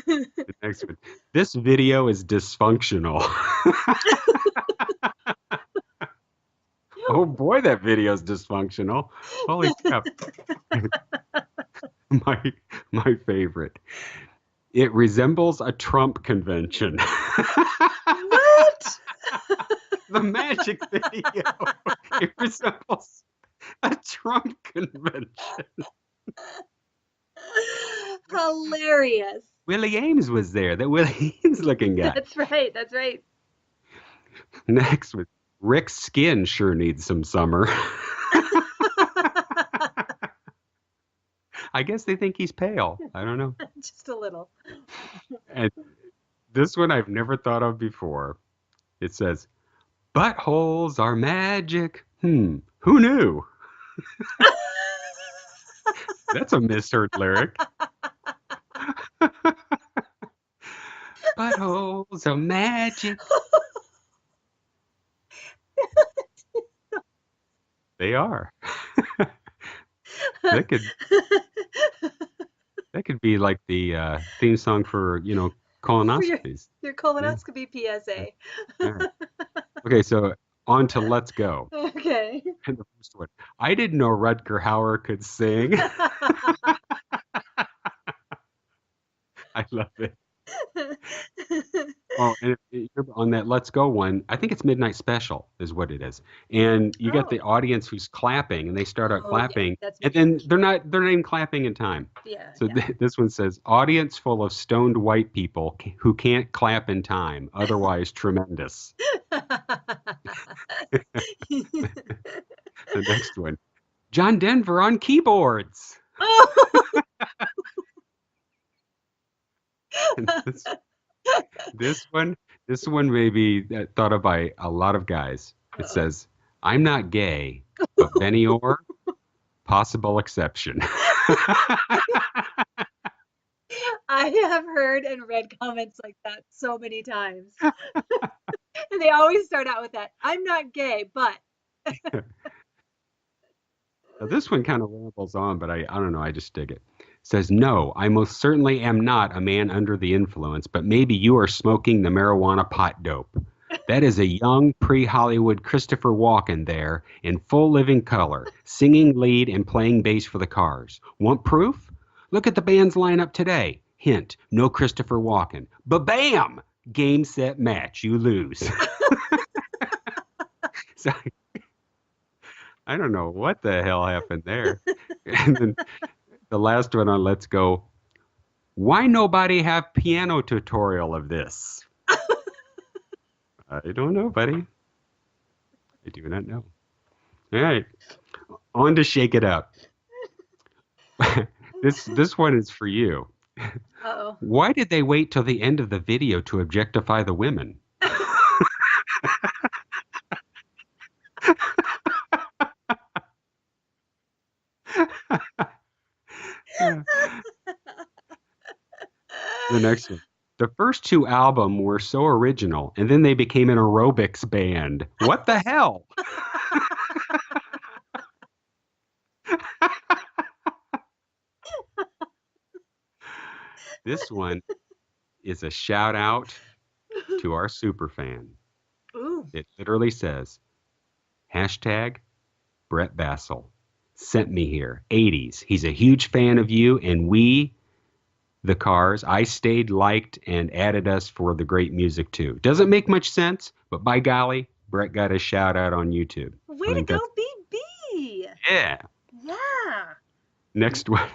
The next one. This video is dysfunctional. Oh boy, that video is dysfunctional. Holy crap. My favorite. It resembles a Trump convention. What? The Magic video. It resembles a Trump convention. Hilarious. Willie Ames was there. That Willie Ames looking guy. That's right. That's right. Next one. Rick's skin sure needs some summer. I guess they think he's pale. I don't know. Just a little. And this one I've never thought of before. It says, buttholes are magic. Who knew? That's a misheard lyric. Buttholes are magic. They are. That could be like the theme song for, colonoscopies. Your colonoscopy PSA. Yeah. Okay, so on to Let's Go. Okay. And the first one. I didn't know Rutger Hauer could sing. I love it. Oh, and on that Let's Go one, I think it's Midnight Special is what it is. And you got the audience who's clapping and they start out clapping and then they're not even clapping in time. Yeah. So this one says, audience full of stoned white people who can't clap in time, otherwise tremendous. The next one, John Denver on keyboards. Oh. This one may be thought of by a lot of guys. It says, I'm not gay, but Benny Orr, possible exception. I have heard and read comments like that so many times. And they always start out with that. I'm not gay, but. Now, this one kind of rambles on, but I don't know. I just dig it. Says, no, I most certainly am not a man under the influence, but maybe you are smoking the marijuana pot dope. That is a young pre-Hollywood Christopher Walken there in full living color, singing lead and playing bass for the Cars. Want proof? Look at the band's lineup today. Hint, no Christopher Walken. Ba-bam! Game, set, match. You lose. So, I don't know what the hell happened there. And then the last one on Let's Go. Why nobody have piano tutorial of this? I don't know, buddy. I do not know. All right. On to Shake It Up. This one is for you. Uh-oh. Why did they wait till the end of the video to objectify the women? The next one. The first two albums were so original, and then they became an aerobics band. What the hell? This one is a shout out to our super fan. Ooh. It literally says, hashtag Brett Bassel sent me here, 80s. He's a huge fan of you, and we, the Cars, I stayed, liked, and added us for the great music too. Doesn't make much sense, but by golly, Brett got a shout out on YouTube. Way to go, BB! Yeah. Yeah. Next one.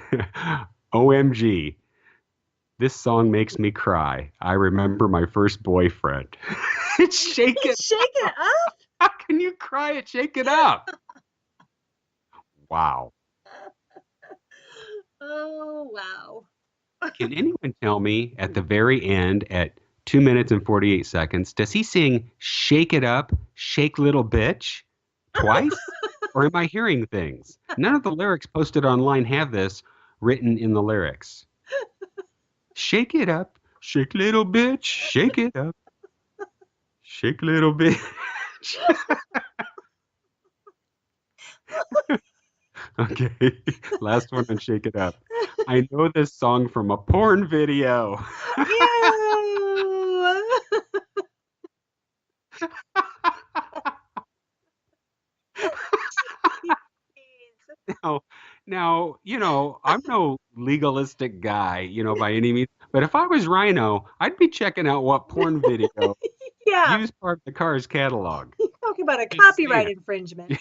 OMG. This song makes me cry. I remember my first boyfriend. Shake it. Shake it up? How can you cry at Shake It Up? Wow. Oh, wow. Can anyone tell me at the very end at 2 minutes and 48 seconds, does he sing Shake It Up, Shake Little Bitch twice? Or am I hearing things? None of the lyrics posted online have this written in the lyrics. Shake it up, shake little bitch, shake it up, shake little bitch. Okay, last one on Shake It Up. I know this song from a porn video. Ew. Now, I'm no legalistic guy, by any means. But if I was Rhino, I'd be checking out what porn video Yeah. used part of the Cars catalog. Talking about a Just copyright saying. infringement.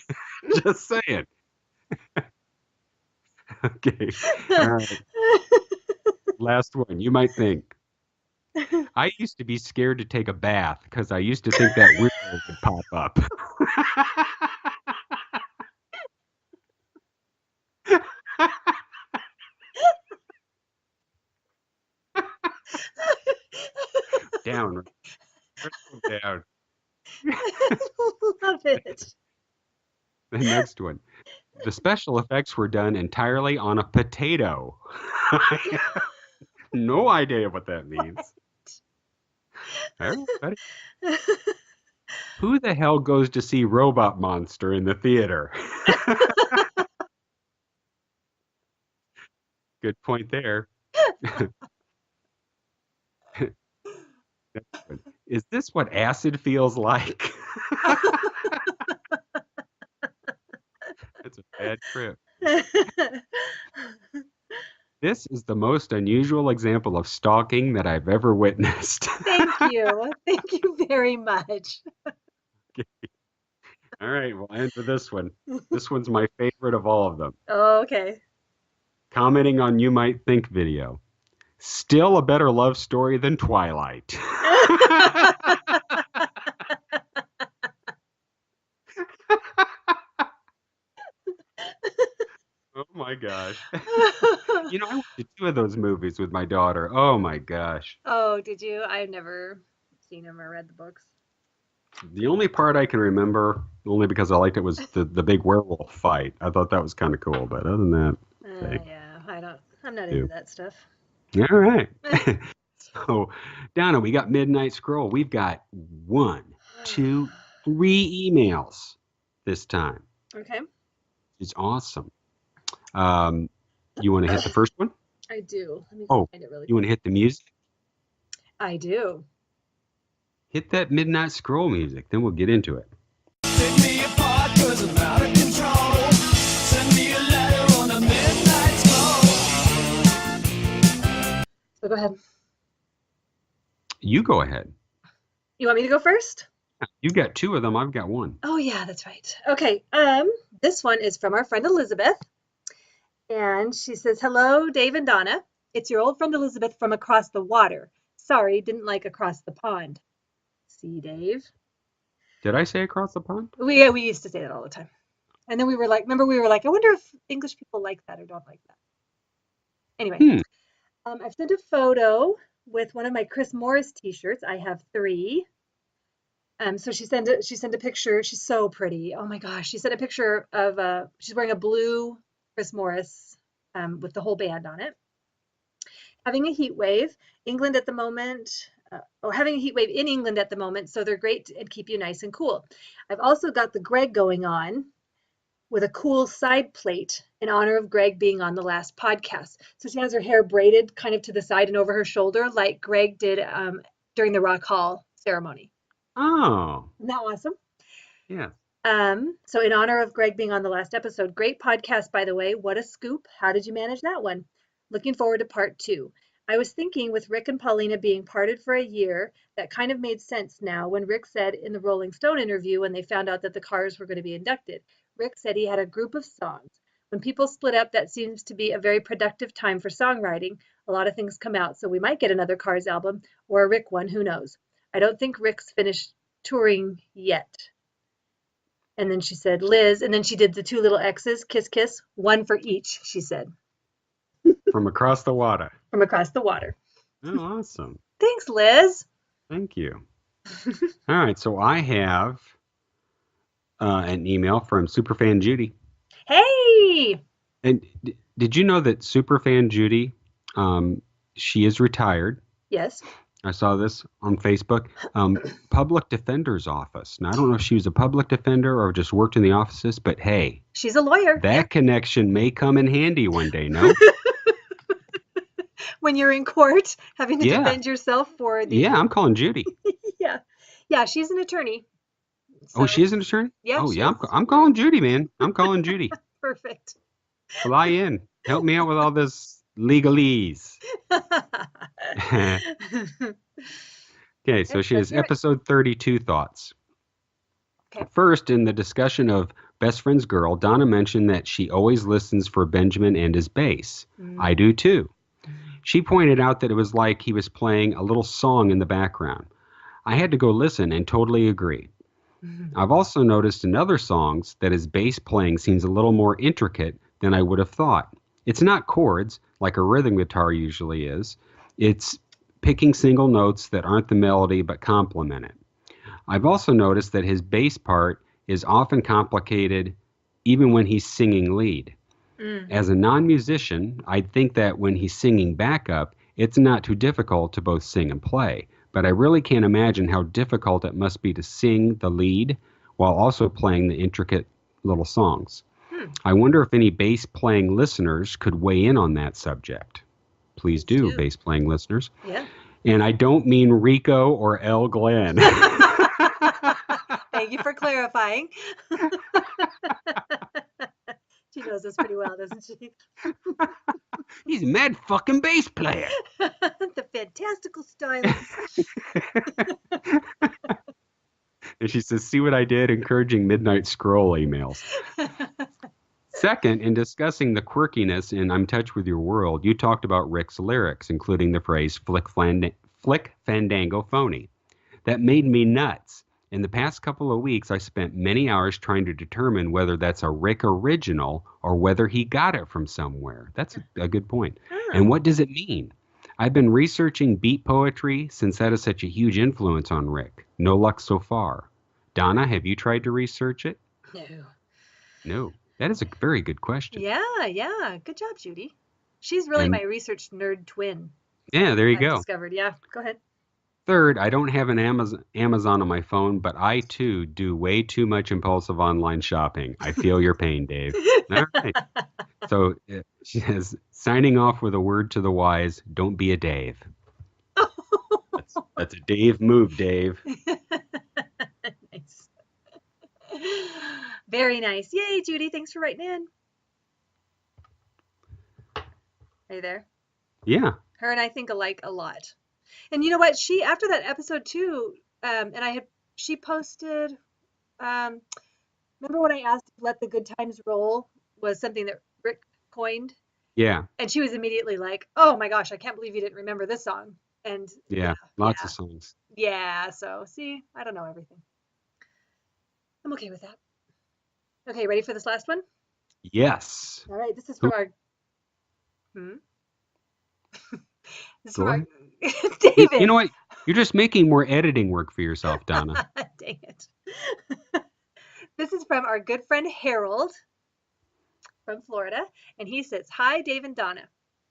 Just saying. Okay. All right. Last one. You might think. I used to be scared to take a bath because I used to think that window would pop up. Down. Down. Love it. The next one. The special effects were done entirely on a potato. No idea what that means. Everybody. Who the hell goes to see Robot Monster in the theater? Good point there. Is this what acid feels like? That's a bad trip. This is the most unusual example of stalking that I've ever witnessed. Thank you. Thank you very much. Okay. All right, we'll end with this one. This one's my favorite of all of them. Oh, okay. Commenting on You Might Think video. Still a better love story than Twilight. Oh my gosh. I went to 2 of those movies with my daughter. Oh my gosh. Oh, did you? I've never seen them or read the books. The only part I can remember, only because I liked it, was the big werewolf fight. I thought that was kind of cool, but other than that, Yeah, I'm not into that stuff. all right. So, Donna, we got Midnight Scroll. We've got 1, 2, 3 emails this time. Okay. It's awesome. You want to hit the first one? I do. Let me find it really You want to hit the music? I do. Hit that Midnight Scroll music, then we'll get into it. Take me apart 'cause I'm out of control. Send me a letter on a midnight scroll. So So go ahead. You go ahead. You want me to go first? You got 2 of them. I've got 1. Oh yeah, that's right. Okay. This one is from our friend Elizabeth, and she says, "Hello, Dave and Donna. It's your old friend Elizabeth from across the water. Sorry, didn't like across the pond. See, Dave? Did I say across the pond? We used to say that all the time. And then we were like, remember we were like, I wonder if English people like that or don't like that. Anyway, I've sent a photo with one of my Chris Morris t-shirts. I have 3. So she sent a picture. She's so pretty. Oh my gosh. She sent a picture of she's wearing a blue Chris Morris with the whole band on it. Having a heat wave. England at the moment, having a heat wave in England at the moment, so they're great and keep you nice and cool. I've also got the Greg going on with a cool side plate in honor of Greg being on the last podcast. So she has her hair braided kind of to the side and over her shoulder like Greg did during the Rock Hall ceremony. Oh. Isn't that awesome? Yeah. So in honor of Greg being on the last episode, great podcast, by the way. What a scoop. How did you manage that one? Looking forward to part 2. I was thinking with Rick and Paulina being parted for a year, that kind of made sense now when Rick said in the Rolling Stone interview when they found out that the Cars were going to be inducted. Rick said he had a group of songs. When people split up, that seems to be a very productive time for songwriting. A lot of things come out, so we might get another Cars album or a Rick one, who knows. I don't think Rick's finished touring yet. And then she said, Liz, and then she did the 2 little X's, kiss, kiss, 1 for each, she said. From across the water. From across the water. Oh, awesome. Thanks, Liz. Thank you. All right, so I have an email from Superfan Judy. Hey! And did you know that Superfan Judy, she is retired? Yes. I saw this on Facebook. Public Defender's Office. Now, I don't know if she was a public defender or just worked in the offices, but hey. She's a lawyer. That connection may come in handy one day, no? When you're in court, having to defend yourself for the... Yeah, I'm calling Judy. Yeah, she's an attorney. So... Oh, she is an attorney? Yeah, oh, yeah, I'm calling Judy, man. I'm calling Judy. Perfect. Fly in. Help me out with all this legalese. Okay, so she has episode 32 thoughts. Okay. First, in the discussion of Best Friend's Girl, Donna mentioned that she always listens for Benjamin and his bass. I do too. She pointed out that it was like he was playing a little song in the background. I had to go listen and totally agree. I've also noticed in other songs that his bass playing seems a little more intricate than I would have thought. It's not chords, like a rhythm guitar usually is. It's picking single notes that aren't the melody but complement it. I've also noticed that his bass part is often complicated even when he's singing lead. As a non-musician, I'd think that when he's singing backup, it's not too difficult to both sing and play, but I really can't imagine how difficult it must be to sing the lead while also playing the intricate little songs. I wonder if any bass-playing listeners could weigh in on that subject. Please do, bass-playing listeners. Yeah. And I don't mean Rico or L. Glenn. Thank you for clarifying. She knows us pretty well, doesn't she? He's a mad fucking bass player. The fantastical stylist. And she says, see what I did? Encouraging midnight scroll emails. Second, in discussing the quirkiness in I'm Touch With Your World, you talked about Rick's lyrics, including the phrase flick fandango phony. That made me nuts. In the past couple of weeks, I spent many hours trying to determine whether that's a Rick original or whether he got it from somewhere. That's a good point. And what does it mean? I've been researching beat poetry since that is such a huge influence on Rick. No luck so far. Donna, have you tried to research it? No. That is a very good question. Yeah. Good job, Judy. She's really my research nerd twin. Yeah, there you go. Discovered. Yeah, go ahead. Third, I don't have an Amazon on my phone, but I too do way too much impulsive online shopping. I feel your pain, Dave. All right. So she says, signing off with a word to the wise, don't be a Dave. That's a Dave move, Dave. Nice. Very nice. Yay, Judy. Thanks for writing in. Are you there? Yeah. Her and I think alike a lot. And you know what? She, after that episode too, she posted, um, remember when I asked if Let the Good Times Roll was something that Rick coined? Yeah. And she was immediately like, oh my gosh, I can't believe you didn't remember this song. And Yeah. Lots of songs. yeah. So see, I don't know everything. I'm okay with that. Okay, ready for this last one? Yes. All right, this is from our. Hmm? This is Go from our ahead. You David. know what? You're just making more editing work for yourself, Donna. Dang it. This is from our good friend Harold from Florida, and he says, "Hi, Dave and Donna.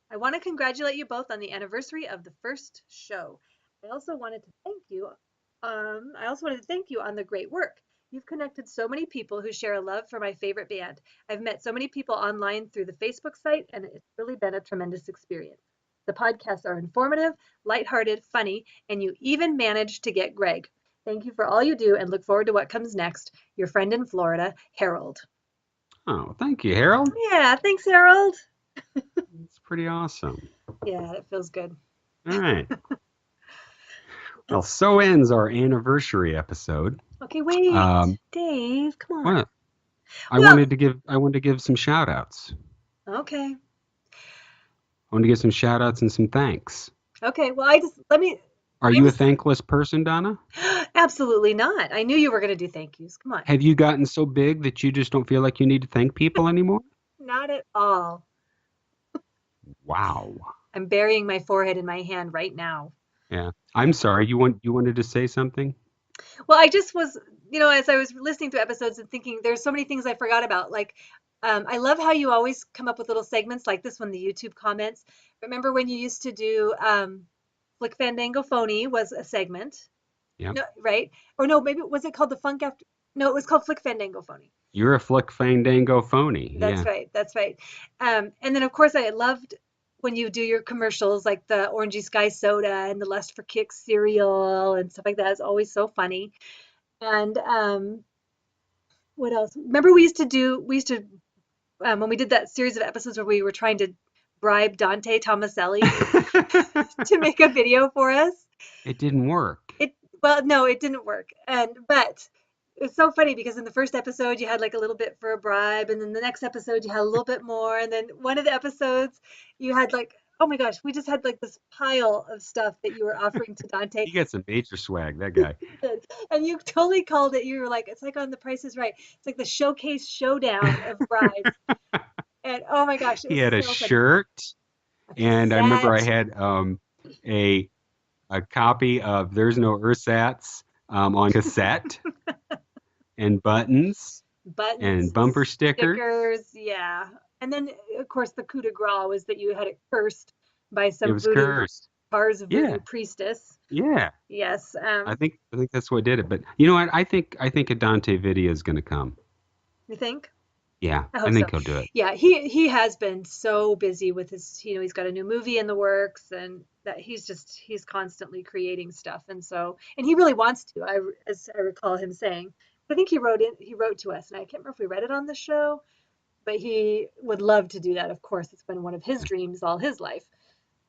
I want to congratulate you both on the anniversary of the first show. I also wanted to thank you. I also wanted to thank you on the great work. You've connected so many people who share a love for my favorite band. I've met so many people online through the Facebook site, and it's really been a tremendous experience. The podcasts are informative, lighthearted, funny, and you even managed to get Greg. Thank you for all you do and look forward to what comes next. Your friend in Florida, Harold." Oh, thank you, Harold. Yeah, thanks, Harold. It's pretty awesome. Yeah, it feels good. All right. Well, so ends our anniversary episode. Okay, wait, Um, Dave, come on. what? I Well, wanted to give some shout outs. okay. I want to give some shout outs and some thanks. Okay, well, Are you a thankless person, Donna? absolutely not. I knew you were going to do thank yous. Come on. Have you gotten so big that you just don't feel like you need to thank people anymore? Not at all. Wow. I'm burying my forehead in my hand right now. Yeah. I'm sorry. You wanted to say something? Well, I just was, as I was listening to episodes and thinking, there's so many things I forgot about. Like, I love how you always come up with little segments like this one, the YouTube comments. Remember when you used to do Flick Fandango Phony was a segment? Yeah. No, right? Or no, maybe was it called the Funk After? No, it was called Flick Fandango Phony. You're a Flick Fandango phony. That's Yeah. right. That's right. And then of course I loved when you do your commercials like the Orangey Sky soda and the Lust for Kicks cereal and stuff like that. It's always so funny. And what else? Remember when we did that series of episodes where we were trying to bribe Dante Tomaselli to make a video for us? It didn't work. Well, no, it didn't work. But it's so funny because in the first episode you had like a little bit for a bribe, and then the next episode you had a little bit more, and then one of the episodes you had like, oh my gosh, we just had like this pile of stuff that you were offering to Dante. He got some major swag, that guy. And you totally called it. You were like, it's like on The Price is Right. It's like the showcase showdown of bribes. And oh my gosh, it was He had a so funny. shirt, and I remember I Cassette. had a copy of There's No Ersatz on cassette, and buttons, and bumper stickers. Yeah. And then, of course, the coup de grace was that you had it cursed by It some was voodoo cursed. bars of Yeah. voodoo priestess. Yeah. Yes. I think that's what did it. But you know what? I think a Dante video is going to come. You think? Yeah, I I hope think so. he'll do it. Yeah, he has been so busy with his, he's got a new movie in the works, and that he's constantly creating stuff, and he really wants to. As I recall him saying, I think he wrote to us, and I can't remember if we read it on the show, but he would love to do that. Of course, it's been one of his dreams all his life.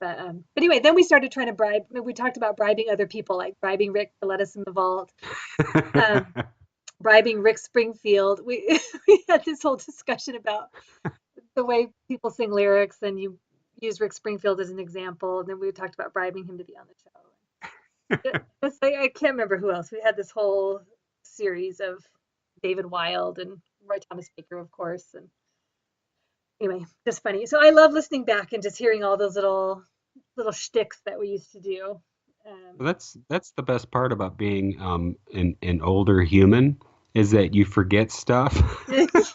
But anyway, then we started trying to bribe. We talked about bribing other people, like bribing Rick to let us in the vault. Bribing Rick Springfield. We we had this whole discussion about the way people sing lyrics, and you use Rick Springfield as an example, and then we talked about bribing him to be on the show. I can't remember who else. We had this whole series of David Wilde and Roy Thomas Baker, of course, and anyway, just funny. So I love listening back and just hearing all those little shticks that we used to do. That's the best part about being an older human, is that you forget stuff.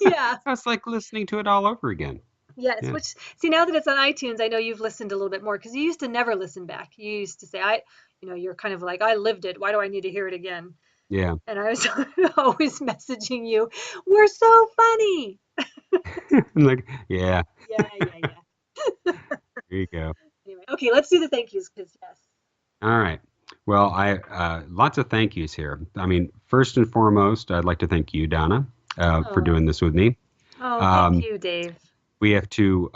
Yeah. It's like listening to it all over again. Yes, Yeah. which, see, now that it's on iTunes, I know you've listened a little bit more, because you used to never listen back. You used to say, you're kind of like, I lived it. Why do I need to hear it again? Yeah. And I was always messaging you, we're so funny. I'm like, yeah, Yeah. there you go. Anyway, okay, let's do the thank yous, because yes. All right. Well, I lots of thank yous here. I mean, first and foremost, I'd like to thank you, Donna, for Oh. doing this with me. Oh, thank you, Dave. We have to,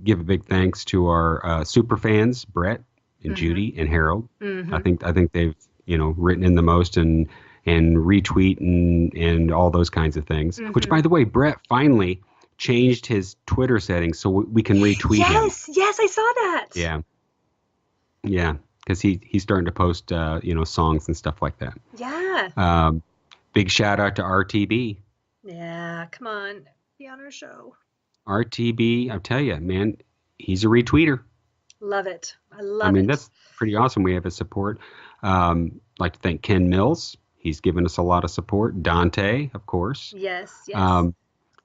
give a big thanks to our super fans, Brett and Judy and Harold. I think they've written in the most and retweet and all those kinds of things. Which, by the way, Brett finally changed his Twitter settings so we can retweet him. Yes, I saw that. Yeah, because he's starting to post songs and stuff like that. Yeah. Big shout out to RTB. Yeah, come on, be on our show. RTB, I'll tell you, man, he's a retweeter. Love it. I mean, that's pretty awesome. We have his support. Like to thank Ken Mills. He's given us a lot of support. Dante, of course. Yes.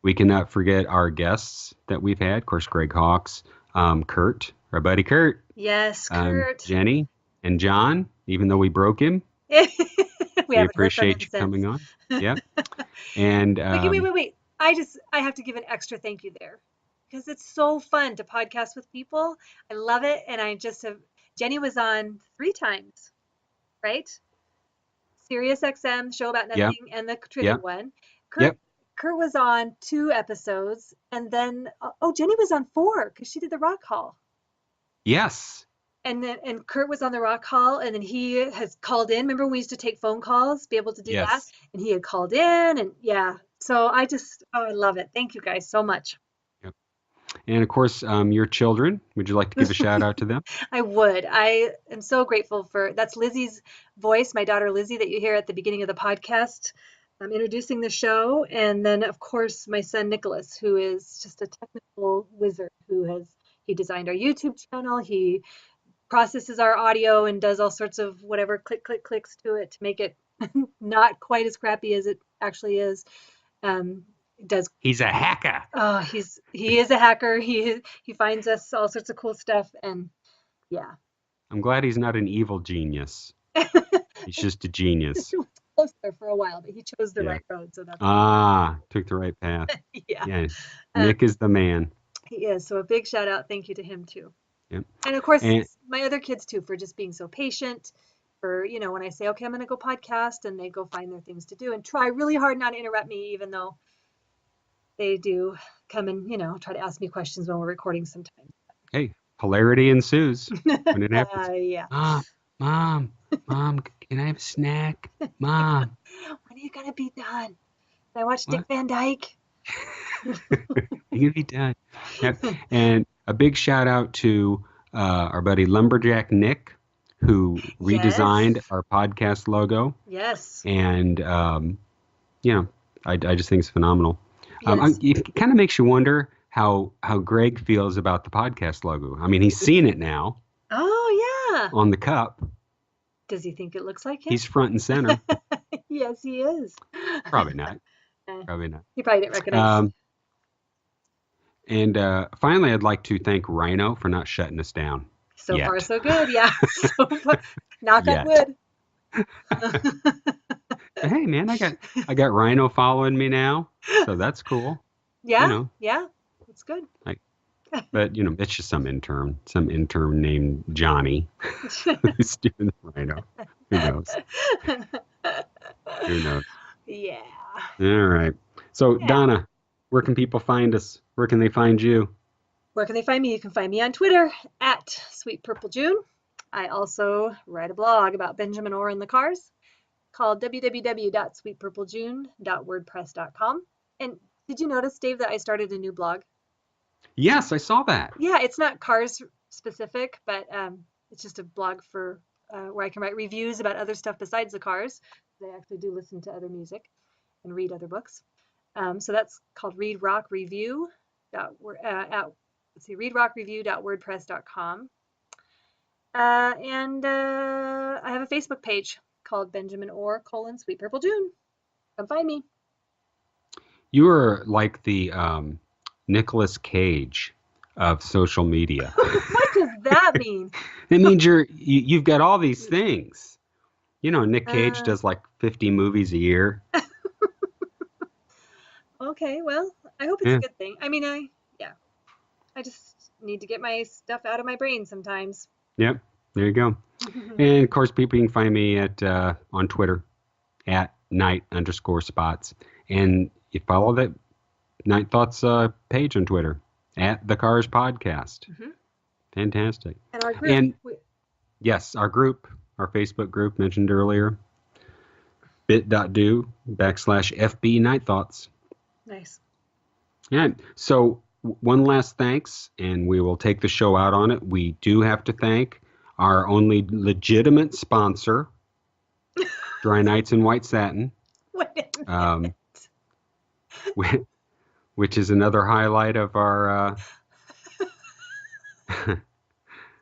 We cannot forget our guests that we've had. Of course, Greg Hawkes, Kurt, our buddy Kurt. Yes, Kurt. Jenny and John, even though we broke him. we appreciate you coming on. Yeah. And wait. I have to give an extra thank you there because it's so fun to podcast with people. I love it. And Jenny was on 3 times, right? Sirius XM, Show About Nothing, and the trivia one. Kurt was on 2 episodes, and then Jenny was on 4 because she did the Rock Hall. Yes. And Kurt was on the Rock Hall, and then he has called in. Remember we used to take phone calls, be able to do that, and he had called in, and So I love it. Thank you guys so much. Yep. And of course, your children. Would you like to give a shout out to them? I would. I am so grateful that's Lizzie's voice, my daughter Lizzie, that you hear at the beginning of the podcast. I'm introducing the show. And then, of course, my son Nicholas, who is just a technical wizard he designed our YouTube channel. He processes our audio and does all sorts of whatever clicks to it to make it not quite as crappy as it actually is. He's a hacker. Oh, he is a hacker. He finds us all sorts of cool stuff, and I'm glad he's not an evil genius. He's just a genius. He was close there for a while, but he chose the right road, so that's took the right path. Yeah. Nick is the man. He is. So a big shout out, thank you to him too. Yep. And of course, my other kids too, for just being so patient. For when I say, okay, I'm going to go podcast, and they go find their things to do and try really hard not to interrupt me, even though they do come and try to ask me questions when we're recording sometimes. Hey, hilarity ensues when it happens. Mom, can I have a snack? Mom, when are you gonna be done? Can I watch Dick Van Dyke? You're gonna be done. Yep. And a big shout out to our buddy Lumberjack Nick, who redesigned our podcast logo. Yes. And I just think it's phenomenal. It kind of makes you wonder how Greg feels about the podcast logo. I mean, he's seen it now. Oh, yeah. On the cup. Does he think it looks like him? He's front and center. Yes, he is. Probably not. Probably not. He probably didn't recognize. And finally, I'd like to thank Rhino for not shutting us down. So far, so good. Yeah. So far, knock on wood. Hey, man, I got Rhino following me now, so that's cool. Yeah. Yeah. It's good. But it's just some intern named Johnny who's doing the Rhino. Who knows? Who knows? Yeah. All right. So Donna, where can people find us? Where can they find you? Where can they find me? You can find me on Twitter at Sweet Purple June. I also write a blog about Benjamin Orr and the cars called www.sweetpurplegune.wordpress.com. And did you notice, Dave, that I started a new blog? Yes, I saw that. Yeah, it's not cars specific, but it's just a blog for where I can write reviews about other stuff besides the cars. I actually do listen to other music and read other books. So that's called readrockreview.wordpress.com. And I have a Facebook page called Benjamin Orr, Sweet Purple June. Come find me. You are like the Nicolas Cage of social media. What does that mean? It means you've got all these things. Nick Cage does like 50 movies a year. Okay, well, I hope it's a good thing. I mean, I just need to get my stuff out of my brain sometimes. Yep, there you go. And of course, people can find me on Twitter at @night_spots, and you follow that Night Thoughts page on Twitter. at the Cars Podcast. Mm-hmm. Fantastic. And our group. And yes, our group, our Facebook group mentioned earlier, bit.do/FB Night Thoughts. Nice. And so one last thanks, and we will take the show out on it. We do have to thank our only legitimate sponsor, Dry Nights in White Satin. Wait a minute. Which is another highlight of our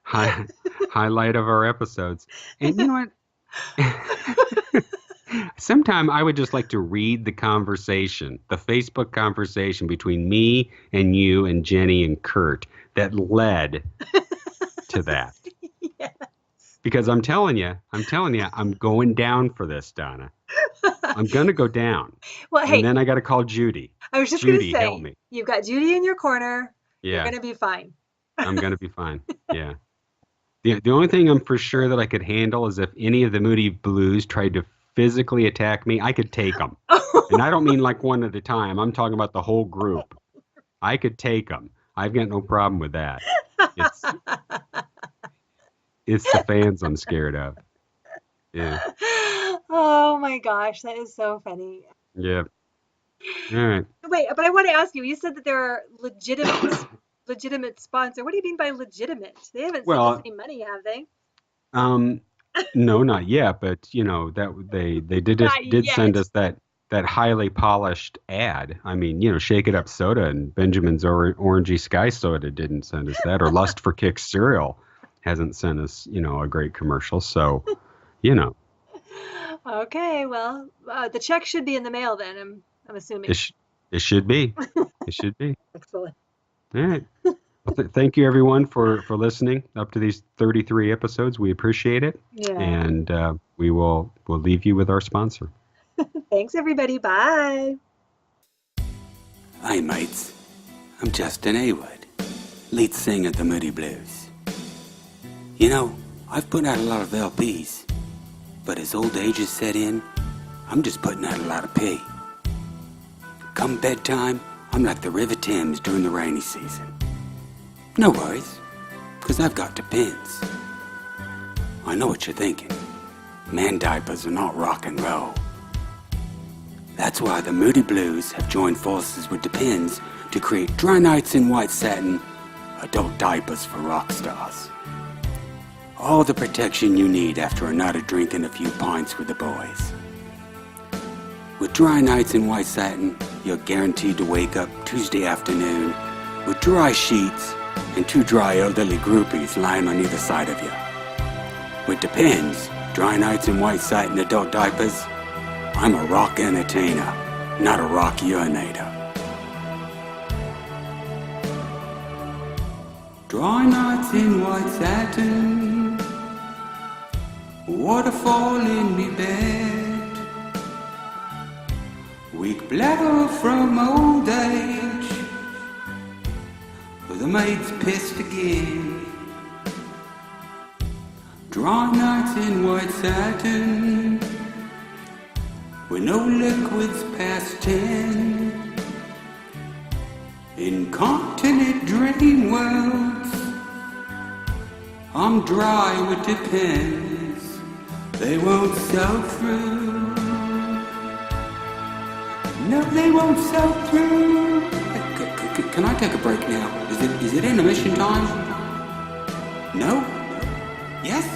highlight of our episodes. And you know what? Sometime I would just like to read the conversation, the Facebook conversation between me and you and Jenny and Kurt that led to that. Yes. Because I'm telling you, I'm going down for this, Donna. I'm going to go down. Well, hey. And then I got to call Judy. I was just going to Judy, say, help me. You've got Judy in your corner. Yeah. You're going to be fine. I'm going to be fine. Yeah. The only thing I'm for sure that I could handle is if any of the Moody Blues tried to physically attack me, I could take them. And I don't mean like one at a time. I'm talking about the whole group. I could take them. I've got no problem with that. It's the fans I'm scared of. Yeah. Oh my gosh, that is so funny. Yeah. All right. Wait, but I want to ask you. You said that there are legitimate sponsor. What do you mean by legitimate? They haven't sent us any money, have they? No, not yet. But you know that they did send us that highly polished ad. I mean, you know, Shake It Up Soda and Benjamin's Orangey Sky Soda didn't send us that, or Lust for Kicks cereal hasn't sent us, you know, a great commercial. So, you know. Okay, well, the check should be in the mail then. I'm assuming. It should be. It should be. Excellent. All right. Well, thank you, everyone, for listening up to these 33 episodes. We appreciate it. Yeah. And we'll leave you with our sponsor. Thanks, everybody. Bye. Hi, mates. I'm Justin Haywood, lead singer of the Moody Blues. You know, I've put out a lot of LPs, but as old age has set in, I'm just putting out a lot of pee. Come bedtime, I'm like the River Thames during the rainy season. No worries, because I've got Depends. I know what you're thinking. Man diapers are not rock and roll. That's why the Moody Blues have joined forces with Depends to create Dry Nights in White Satin, adult diapers for rock stars. All the protection you need after a night of drinking a few pints with the boys. With Dry Nights in White Satin, you're guaranteed to wake up Tuesday afternoon with dry sheets and two dry elderly groupies lying on either side of you. With Depends, Dry Nights in White Satin adult diapers, I'm a rock entertainer, not a rock urinator. Dry Nights in White Satin, waterfall in me bed, weak bladder from old age, the maid's pissed again. Dry Nights in White Satin, with no liquids past 10, incontinent dream worlds, I'm dry with Depends, they won't sell through. No, they won't sell through. Can I take a break now? Is it intermission time? No? Yes?